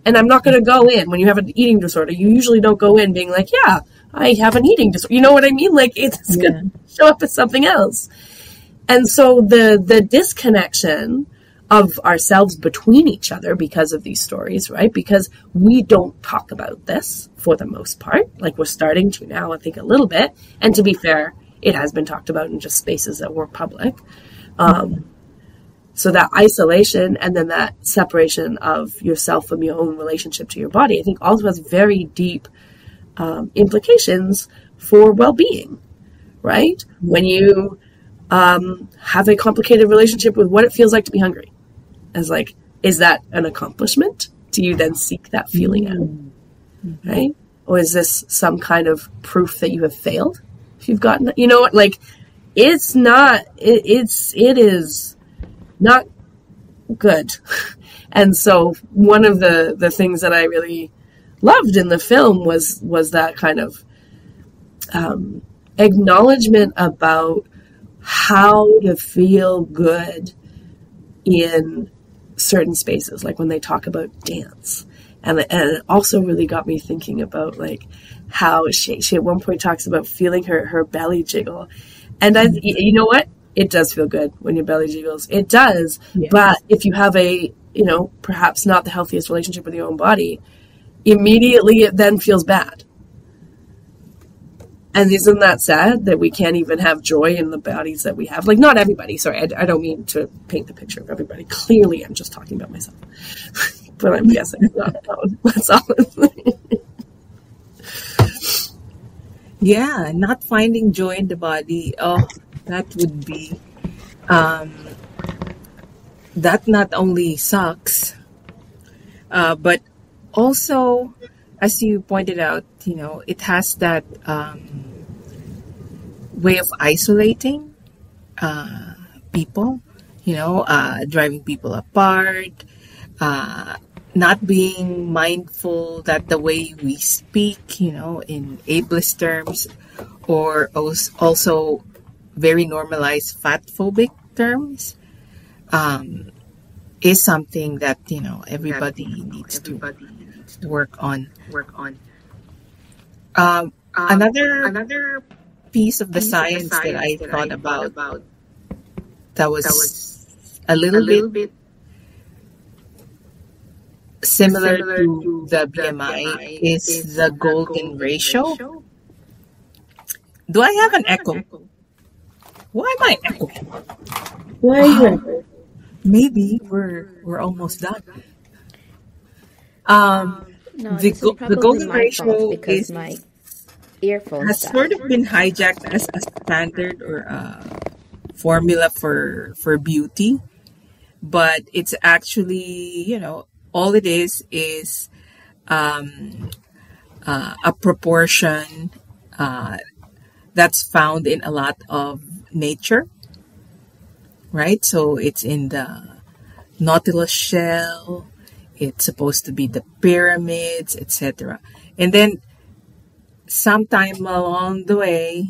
And I'm not going to go in when you have an eating disorder. You usually don't go in being like, yeah, I have an eating disorder. You know what I mean? Like it's going to show up as something else. And so the disconnection of ourselves between each other because of these stories, right? Because we don't talk about this for the most part. Like we're starting to now, I think a little bit. And to be fair, it has been talked about in just spaces that were public. So that isolation and then that separation of yourself from your own relationship to your body, I think also has very deep implications for well-being, right? When you have a complicated relationship with what it feels like to be hungry. As like, is that an accomplishment? Do you then seek that feeling out, right? Or is this some kind of proof that you have failed? If you've gotten, like, it's not, it is not good. And so one of the things that I really loved in the film was that kind of acknowledgement about how to feel good in certain spaces, like when they talk about dance. And it also really got me thinking about like how she at one point talks about feeling her belly jiggle. And you know what? It does feel good when your belly jiggles. It does. Yes. But if you have a, perhaps not the healthiest relationship with your own body, immediately it then feels bad. And isn't that sad that we can't even have joy in the bodies that we have? Like, not everybody. Sorry, I don't mean to paint the picture of everybody. Clearly, I'm just talking about myself. But I'm guessing that's all. Yeah, not finding joy in the body. Oh, that would be, that not only sucks, but also, as you pointed out, it has that way of isolating people, driving people apart, not being mindful that the way we speak, in ableist terms, or also very normalized fat phobic terms, is something that everybody needs to work on. Another piece of the science that I thought about that was a little bit similar to the BMI is the golden ratio. Do I have an echo? Why am I echoing? Why are you echoing? Maybe we're almost done. No, the golden ratio because my earphones has sort of been hijacked as a standard or a formula for beauty. but it's actually, all it is a proportion that's found in a lot of nature, right? So it's in the nautilus shell, it's supposed to be the pyramids, etc. And then sometime along the way,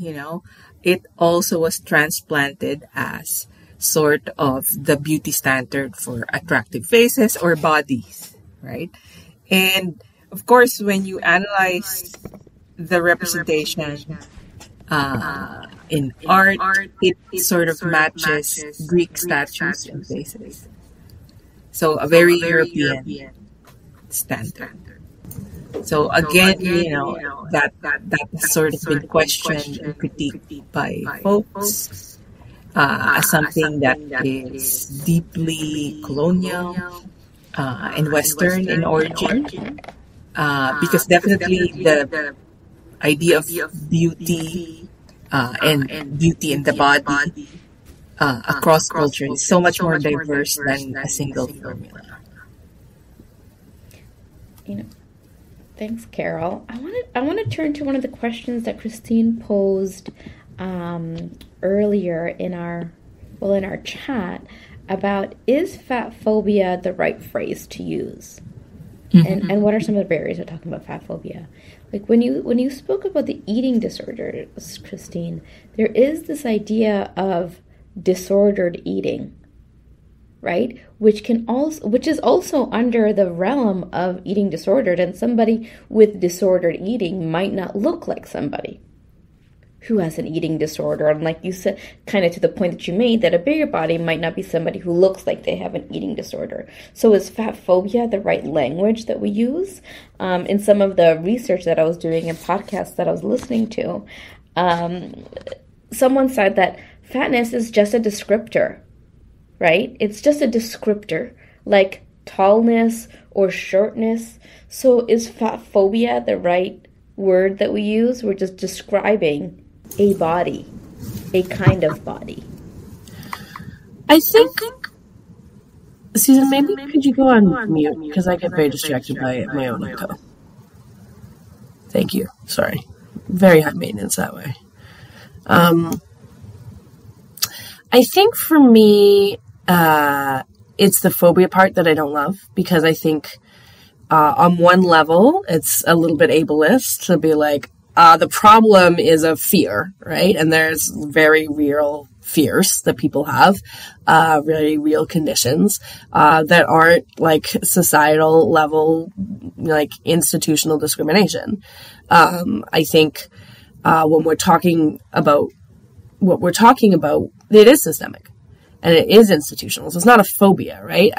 it also was transplanted as sort of the beauty standard for attractive faces or bodies, right? And of course, when you analyze the representation in art, it sort of matches Greek statues and faces. So a very European standard. So again, that sort of been questioned and critiqued by folks as something that is deeply colonial and Western in origin. Because definitely the idea of beauty and beauty in the body across cultures is so much more diverse than a single formula. Thanks, Carol. I want to turn to one of the questions that Christine posed earlier in our chat about, is fat phobia the right phrase to use? Mm-hmm. And what are some of the barriers of talking about fat phobia? Like when you spoke about the eating disorders, Christine, there is this idea of disordered eating, right? Which is also under the realm of eating disordered, and somebody with disordered eating might not look like somebody who has an eating disorder. And like you said, kind of to the point that you made, that a bigger body might not be somebody who looks like they have an eating disorder. So is fat phobia the right language that we use? In some of the research that I was doing and podcasts that I was listening to, someone said that fatness is just a descriptor, right? It's just a descriptor, like tallness or shortness. So is fat phobia the right word that we use? We're just describing a body, a kind of body. I think, Susan, maybe could you go on mute? Because I get very distracted by my own echo. Thank you. Sorry. Very high maintenance that way. I think for me, it's the phobia part that I don't love, because I think on one level, it's a little bit ableist to be like, the problem is a fear, right? And there's very real fears that people have, very real conditions that aren't like societal level, like institutional discrimination. I think when we're talking about what we're talking about, it is systemic and it is institutional. So it's not a phobia, right?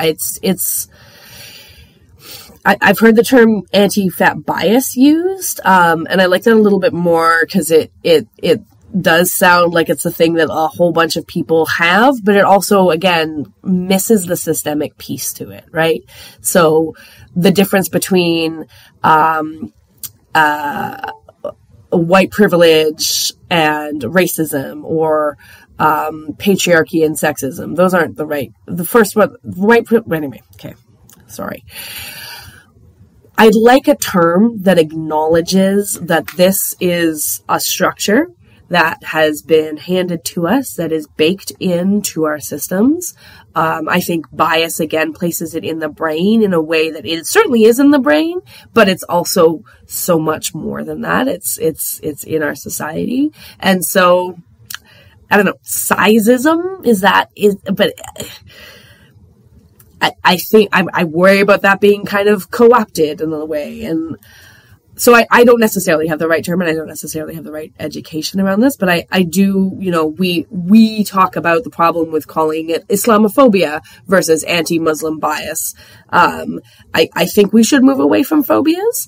I've heard the term anti-fat bias used, and I like that a little bit more because it does sound like it's a thing that a whole bunch of people have, but it also, again, misses the systemic piece to it, right? So the difference between white privilege and racism, or patriarchy and sexism, those aren't the first one, anyway, okay, sorry. I'd like a term that acknowledges that this is a structure that has been handed to us, that is baked into our systems. I think bias, again, places it in the brain in a way that it certainly is in the brain, but it's also so much more than that. It's in our society. And so, I don't know, sizeism but I think I worry about that being kind of co-opted in a way. And so I don't necessarily have the right term, and I don't necessarily have the right education around this, but I do, we talk about the problem with calling it Islamophobia versus anti-Muslim bias. I think we should move away from phobias.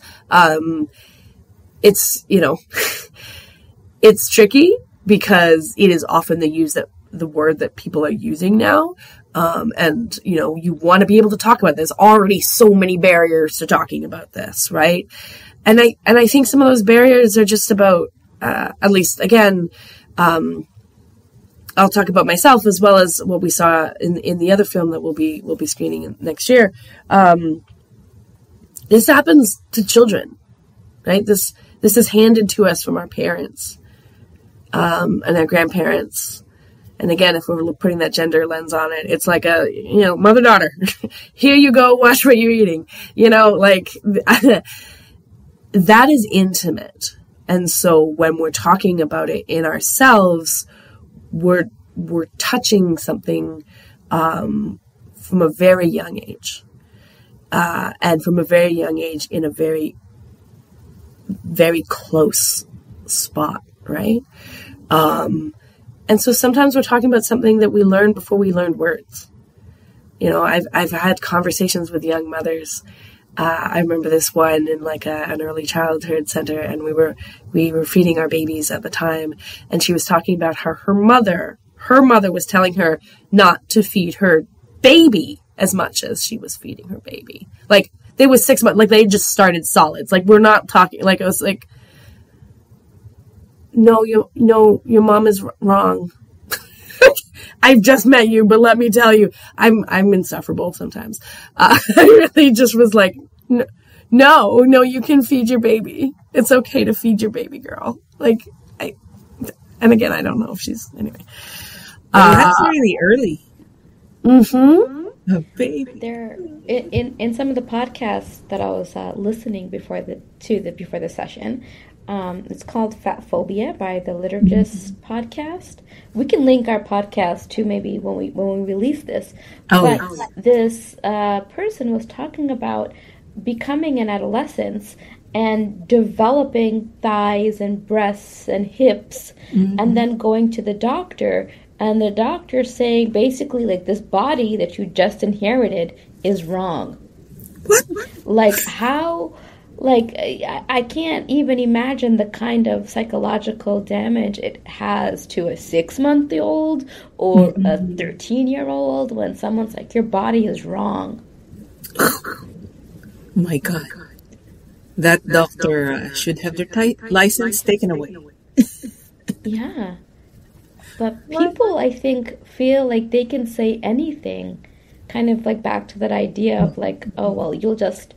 It's, it's tricky because it is often the word that people are using now. And you want to be able to talk about this. Already so many barriers to talking about this, right? And I think some of those barriers are just about, at least again, a I'll talk about myself as well as what we saw in the other film that we'll be screening next year. This happens to children, right? This is handed to us from our parents and our grandparents. And again, if we're putting that gender lens on it, it's like a, mother-daughter. Here you go, watch what you're eating. That is intimate. And so when we're talking about it in ourselves, we're touching something from a very young age. And from a very young age in a very, very close spot, right? And so sometimes we're talking about something that we learned before we learned words. I've had conversations with young mothers. I remember this one in like an early childhood center, and we were feeding our babies at the time, and she was talking about how her mother was telling her not to feed her baby as much as she was feeding her baby. Like, they was 6 months, like they just started solids. Like, we're not talking, like, it was like, no, your mom is wrong. I've just met you, but let me tell you, I'm insufferable sometimes. I really just was like, no, you can feed your baby. It's okay to feed your baby, girl. Like, and again, I don't know if she's, anyway. That's really early. Mm-hmm. A baby. There, in some of the podcasts that I was listening before the session, it's called Fat Phobia by the Liturgist podcast. We can link our podcast to maybe when we release this. But this person was talking about becoming an adolescent and developing thighs and breasts and hips, and then going to the doctor, and the doctor saying basically, like, this body that you just inherited is wrong. What? Like, how... Like, I can't even imagine the kind of psychological damage it has to a 6-month-old or a 13-year-old when someone's like, your body is wrong. My God. That doctor should have their license taken away. Yeah. But people, I think, feel like they can say anything. Kind of like back to that idea of like, oh, well, you'll just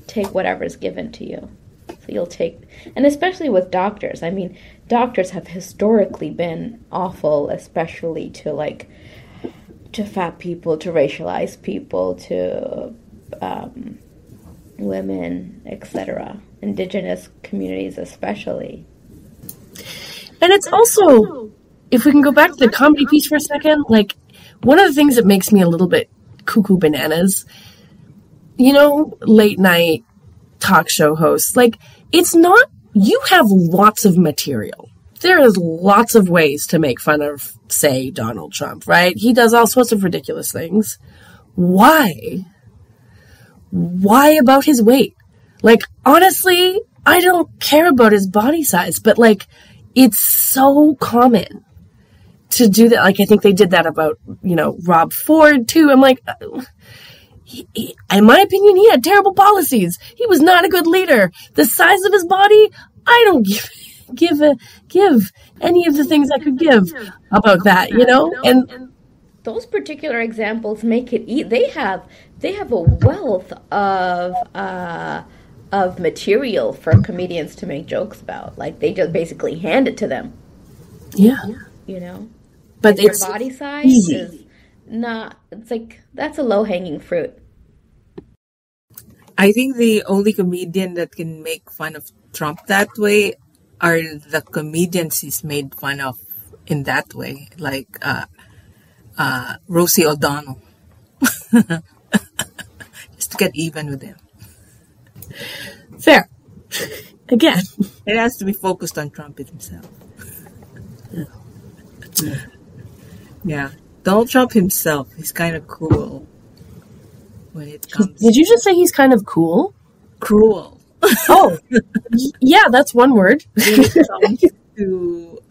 take whatever's given to you. So you'll take, and especially with doctors. I mean, doctors have historically been awful, especially to fat people, to racialized people, to women, etc. Indigenous communities especially. And it's also, if we can go back to the comedy piece for a second, like, one of the things that makes me a little bit cuckoo bananas, late night talk show hosts, like, it's not, you have lots of material. There is lots of ways to make fun of, say, Donald Trump, right? He does all sorts of ridiculous things. Why? Why about his weight? Like, honestly, I don't care about his body size, but, like, it's so common to do that. Like, I think they did that about, Rob Ford, too. I'm like, in my opinion, he had terrible policies. He was not a good leader. The size of his body, I don't give any of the things I could give about that, And those particular examples make it. They have a wealth of material for comedians to make jokes about. Like, they just basically hand it to them. Yeah, But it's your body size easy. Is not. It's like, that's a low-hanging fruit. I think the only comedian that can make fun of Trump that way are the comedians he's made fun of in that way, like Rosie O'Donnell. Just to get even with him. Fair. Again. It has to be focused on Trump himself. Yeah. Donald Trump himself, he's kind of cruel when it comes. Did you just say he's kind of cool? Cruel. Oh, yeah, that's one word. When it comes to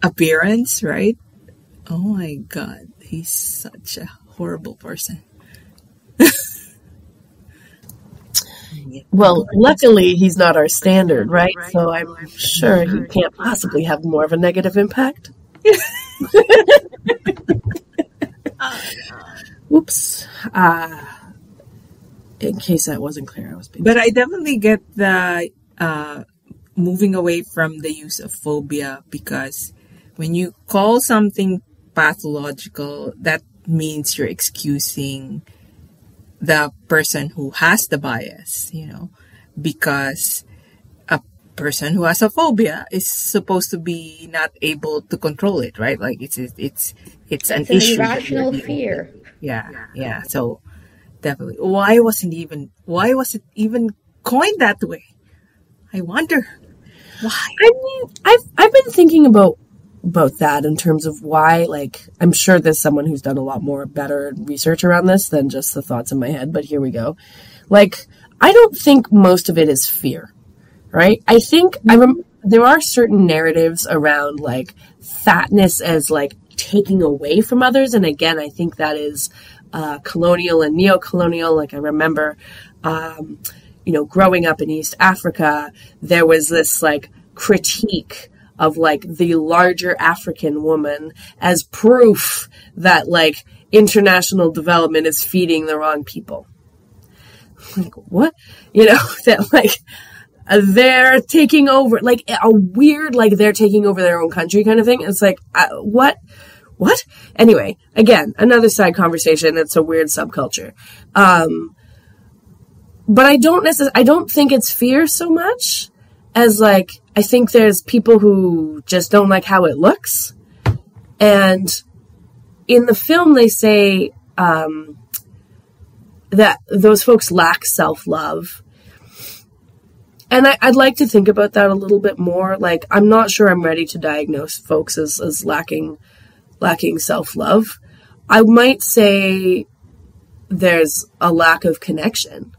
appearance, right? Oh my God, he's such a horrible person. Well, luckily he's not our standard, right? So I'm sure he can't possibly have more of a negative impact. Whoops. In case that wasn't clear, I was being. But I definitely get the moving away from the use of phobia, because when you call something pathological, that means you're excusing the person who has the bias, because a person who has a phobia is supposed to be not able to control it, right? Like it's an issue. Irrational fear. Yeah. So definitely, why was it even coined that way? I wonder why. I mean, I've been thinking about that in terms of why. Like, I'm sure there's someone who's done a lot more better research around this than just the thoughts in my head. But here we go. Like, I don't think most of it is fear, right? I think there are certain narratives around like fatness as like taking away from others, and again, I think that is colonial and neo-colonial. Like, I remember, growing up in East Africa, there was this like critique of like the larger African woman as proof that like international development is feeding the wrong people. Like, what? That like they're taking over, like a weird, like they're taking over their own country kind of thing. It's like, what? Anyway, again, another side conversation. It's a weird subculture. But I don't think it's fear so much as like, I think there's people who just don't like how it looks. And in the film, they say, that those folks lack self-love. And I'd like to think about that a little bit more. Like, I'm not sure I'm ready to diagnose folks as lacking self-love. I might say there's a lack of connection,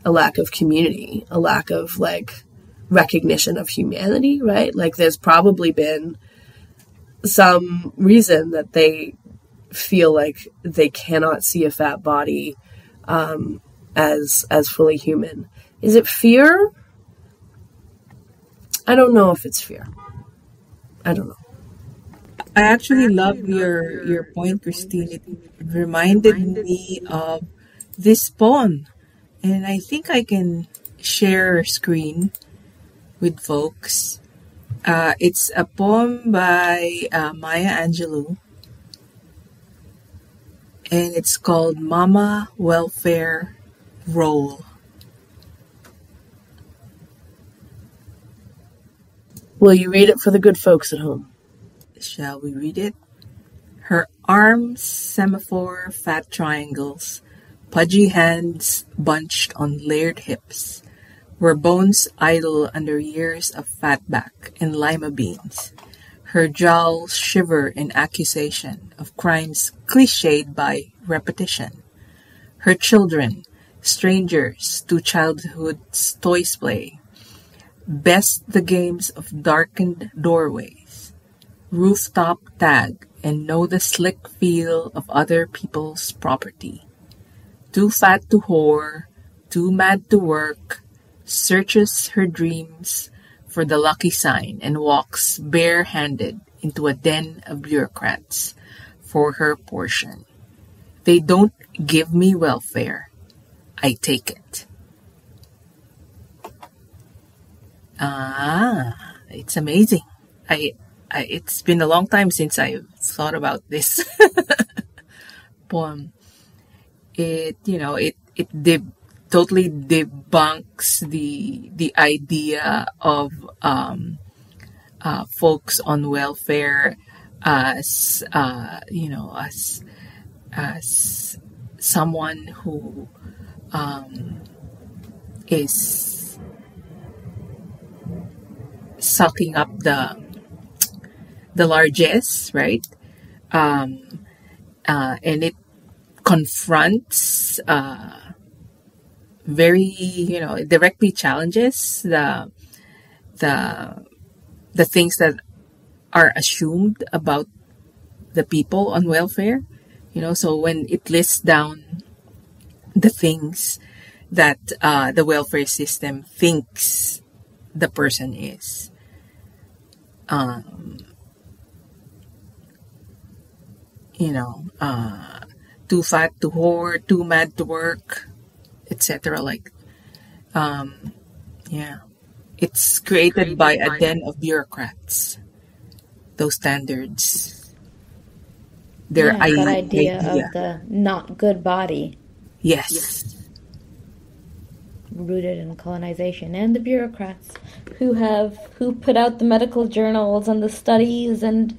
a lack of community, a lack of like recognition of humanity, right? Like, there's probably been some reason that they feel like they cannot see a fat body as fully human. Is it fear? I don't know if it's fear. I don't know. I actually love your point, Christine. It reminded me of this poem, and I think I can share screen with folks. It's a poem by Maya Angelou, and it's called Mama Welfare Roll. Will you read it for the good folks at home? Shall we read it? Her arms semaphore fat triangles, pudgy hands bunched on layered hips, where bones idle under years of fatback and lima beans. Her jowls shiver in accusation of crimes cliched by repetition. Her children, strangers to childhood's toys play, best the games of darkened doorways, rooftop tag, and know the slick feel of other people's property. Too fat to whore, too mad to work, searches her dreams for the lucky sign and walks bare-handed into a den of bureaucrats for her portion. They don't give me welfare. I take it. It's amazing. It's been a long time since I thought about this poem. It totally debunks the idea of folks on welfare as as someone who is sucking up the largesse, right? And it confronts it directly challenges the things that are assumed about the people on welfare. So when it lists down the things that the welfare system thinks the person is, too fat to whore, too mad to work, etc. Yeah. It's created by a den of bureaucrats. Those standards. Their that idea idea. of the not good body. Yes. Rooted in colonization and the bureaucrats who put out the medical journals and the studies and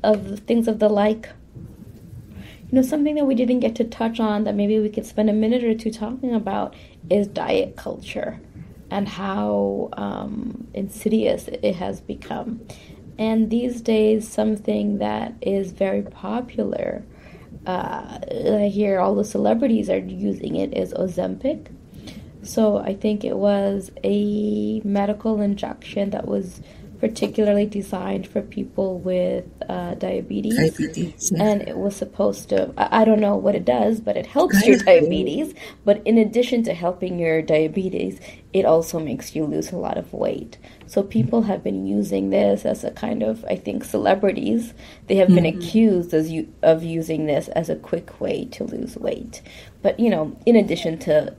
of things of the like. Something that we didn't get to touch on that maybe we could spend a minute or two talking about is diet culture and how insidious it has become. And these days, something that is very popular, I hear all the celebrities are using it, is Ozempic. So I think it was a medical injection that was particularly designed for people with diabetes. Yeah. And it was supposed to, I don't know what it does, but it helps your diabetes. But in addition to helping your diabetes, it also makes you lose a lot of weight. So people have been using this as a kind of, I think, celebrities. They have been accused of using this as a quick way to lose weight. But, in addition to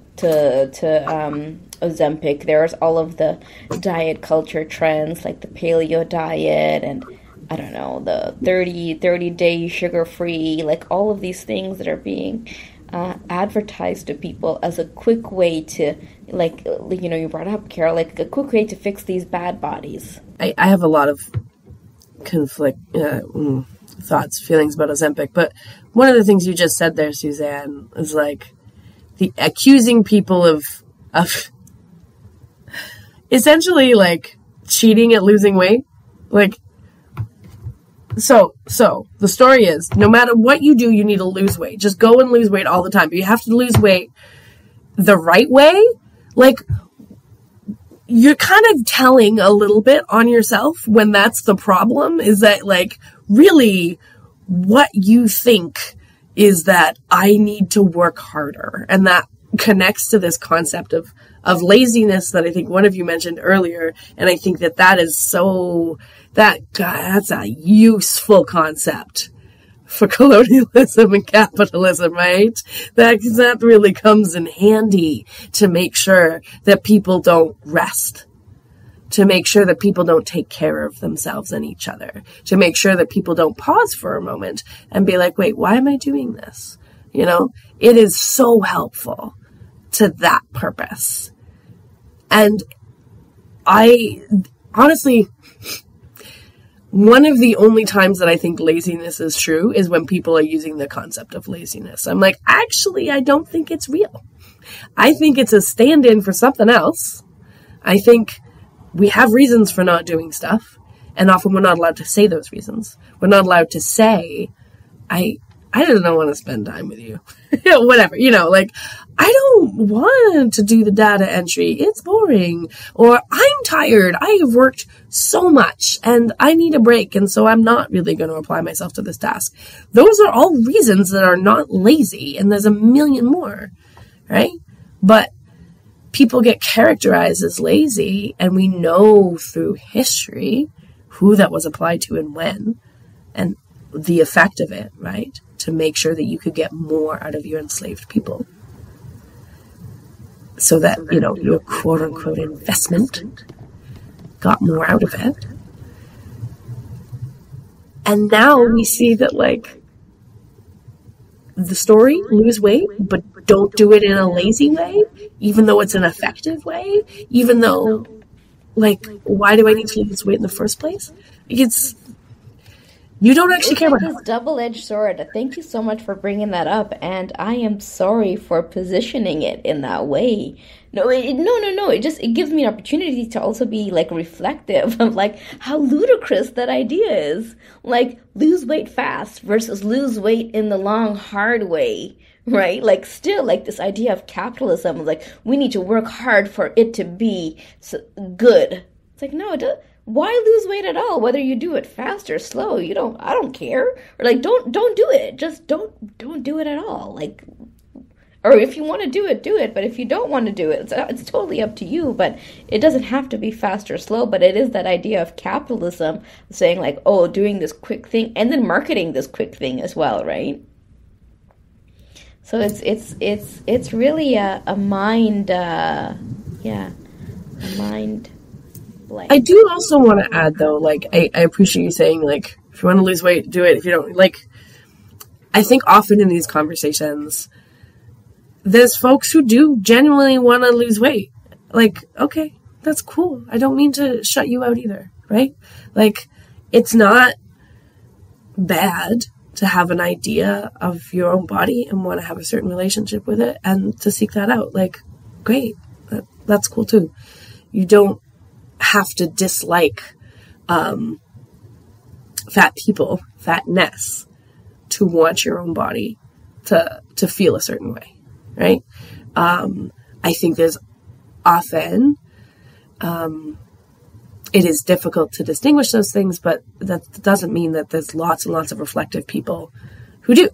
Ozempic, there's all of the diet culture trends like the paleo diet and I don't know, the 30-day sugar-free, like all of these things that are being advertised to people as a quick way to, you brought up, Carol, like a quick way to fix these bad bodies. I have a lot of thoughts, feelings about Ozempic, but one of the things you just said there, Suzanne, is like the accusing people of essentially like cheating at losing weight. Like, so the story is, no matter what you do, you need to lose weight. Just go and lose weight all the time. But you have to lose weight the right way. Like, you're kind of telling a little bit on yourself when that's the problem, is that like really what you think is that I need to work harder. And that connects to this concept of laziness that I think one of you mentioned earlier. And I think that is that's a useful concept for colonialism and capitalism, right? That really comes in handy to make sure that people don't rest, to make sure that people don't take care of themselves and each other, to make sure that people don't pause for a moment and be like, wait, why am I doing this? It is so helpful to that purpose. And I honestly, one of the only times that I think laziness is true is when people are using the concept of laziness. I'm like, actually, I don't think it's real. I think it's a stand-in for something else. I think we have reasons for not doing stuff, and often we're not allowed to say those reasons. We're not allowed to say, I don't want to spend time with you. Whatever, I don't want to do the data entry. It's boring. Or I'm tired. I have worked so much and I need a break. And so I'm not really going to apply myself to this task. Those are all reasons that are not lazy. And there's a million more, right? But people get characterized as lazy, and we know through history who that was applied to and when, and the effect of it, right? To make sure that you could get more out of your enslaved people. So that, your quote unquote investment got more out of it. And now we see that, like, the story, lose weight, but don't do it in a lazy way, even though it's an effective way, even though, like, why do I need to lose weight in the first place? You don't actually care about this double-edged sword. Thank you so much for bringing that up, and I am sorry for positioning it in that way. No. It gives me an opportunity to also be like reflective of like how ludicrous that idea is. Like, lose weight fast versus lose weight in the long, hard way, right? Like, still, like this idea of capitalism, like we need to work hard for it to be good. It's like, no, it doesn't. Why lose weight at all? Whether you do it fast or slow, I don't care. Or like, don't do it. Just don't do it at all. Like, Or if you want to do it, do it. But if you don't want to do it, it's totally up to you. But it doesn't have to be fast or slow. But it is that idea of capitalism saying like, oh, doing this quick thing and then marketing this quick thing as well, right? So it's really a mind, a mind blank. I do also want to add though, like I appreciate you saying like, if you want to lose weight, do it. If you don't, like, I think often in these conversations, there's folks who do genuinely want to lose weight. Like, okay, that's cool. I don't mean to shut you out either, right? Like, it's not bad to have an idea of your own body and want to have a certain relationship with it and to seek that out. Like, great. That's cool too. You don't have to dislike fat people, fatness, to want your own body to feel a certain way, right? I think there's often it is difficult to distinguish those things, but that doesn't mean that there's lots and lots of reflective people who do,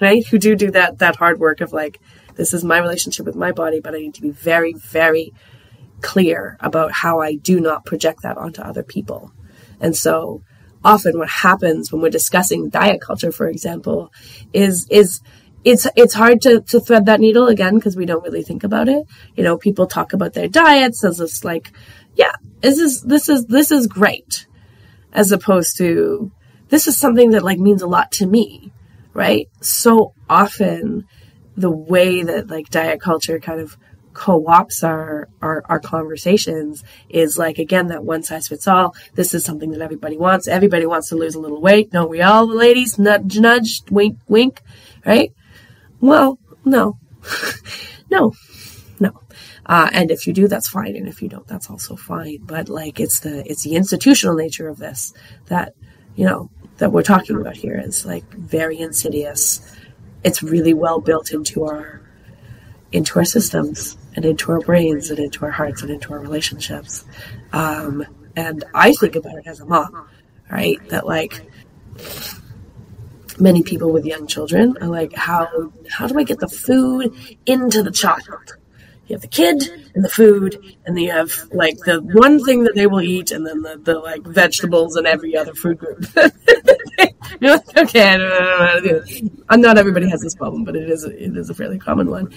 right? Who do that hard work of like, this is my relationship with my body, but I need to be very, very clear about how I do not project that onto other people. And so often what happens when we're discussing diet culture, for example, is it's hard to thread that needle again, because we don't really think about it. You know, people talk about their diets as this like, yeah, this is great, as opposed to this is something that like means a lot to me, right? So often the way that like diet culture kind of co-ops our conversations is like, again, that one size fits all. This is something that everybody wants. Everybody wants to lose a little weight. Don't we all, the ladies? Nudge, nudge, wink, wink, right? Well, no, no. And if you do, that's fine. And if you don't, that's also fine. But like, it's the institutional nature of this that, you know, that we're talking about here is like very insidious. It's really well built into our systems and into our brains and into our hearts and into our relationships. And I think about it as a mom, right? That like many people with young children are like, how do I get the food into the child? You have the kid and the food, and then you have like the one thing that they will eat, and then the like vegetables and every other food group. You're like, okay, I don't know how to do it. Not everybody has this problem, but it is a fairly common one.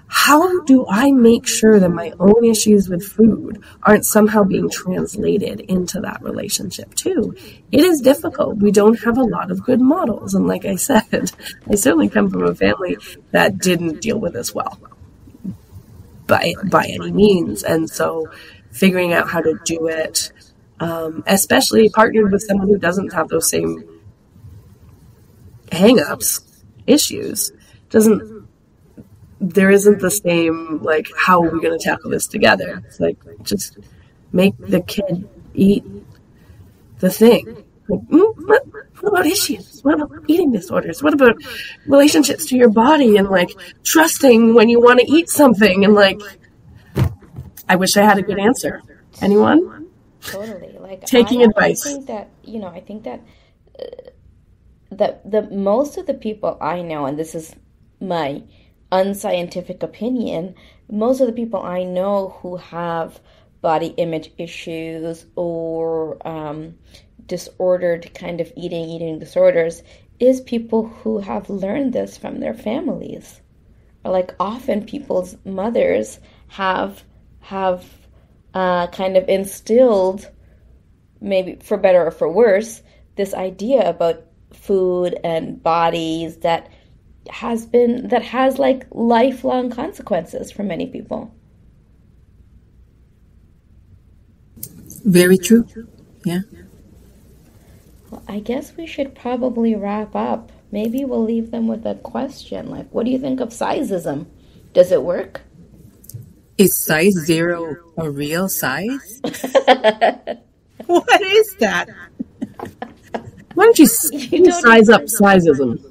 How do I make sure that my own issues with food aren't somehow being translated into that relationship too? It is difficult. We don't have a lot of good models. And like I said, I certainly come from a family that didn't deal with this well by any means. And so figuring out how to do it, especially partnered with someone who doesn't have those same hang-ups, issues, there isn't the same, like, how are we going to tackle this together? It's like, just make the kid eat the thing. Like, what about issues? What about eating disorders? What about relationships to your body and, like, trusting when you want to eat something? And, like, I wish I had a good answer. Anyone? Totally. Like, taking advice. I think that the most of the people I know, and this is my unscientific opinion, most of the people I know who have body image issues or disordered kind of eating disorders is people who have learned this from their families. Or like often people's mothers have kind of instilled, maybe for better or for worse, this idea about food and bodies that has like lifelong consequences for many people. Very true. Yeah. Well, I guess we should probably wrap up. Maybe we'll leave them with a question like, what do you think of sizeism? Does it work? Is size 0 a real size? What is that? Why don't you size up sizeism?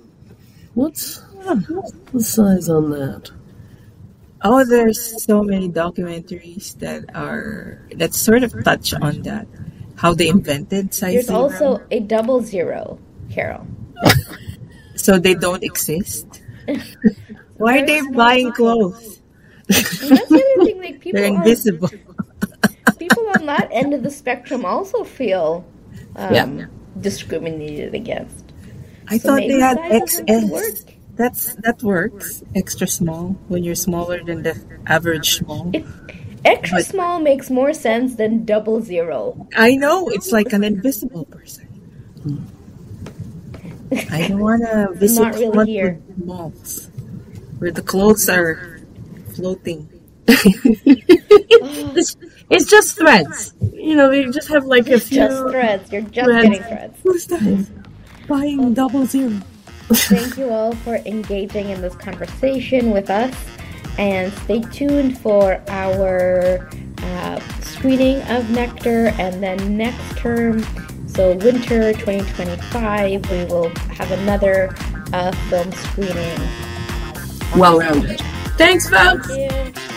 What's the size on that? Oh, there's so many documentaries that sort of touch on that. How they invented size There's 0. also a 00, Carol. So they don't exist? Why are they Very small buying people. clothes? And that's the other thing. Like They're invisible. people on that end of the spectrum also feel Yeah. discriminated against. I So thought maybe they had sizing could work. XS. That works. Extra small when you're smaller than the average small. Extra But- small makes more sense than 00. I know, it's like an invisible person. I don't want to visit Not really one here. with malls where the clothes are floating. It's just threads. You know, they just have like a few. Just threads. You're just threads. getting threads. Who's that? Buying 00. Thank you all for engaging in this conversation with us. And stay tuned for our screening of Nectar. And then next term, so winter 2025, we will have another film screening. Well rounded. Thanks, folks. Thank you.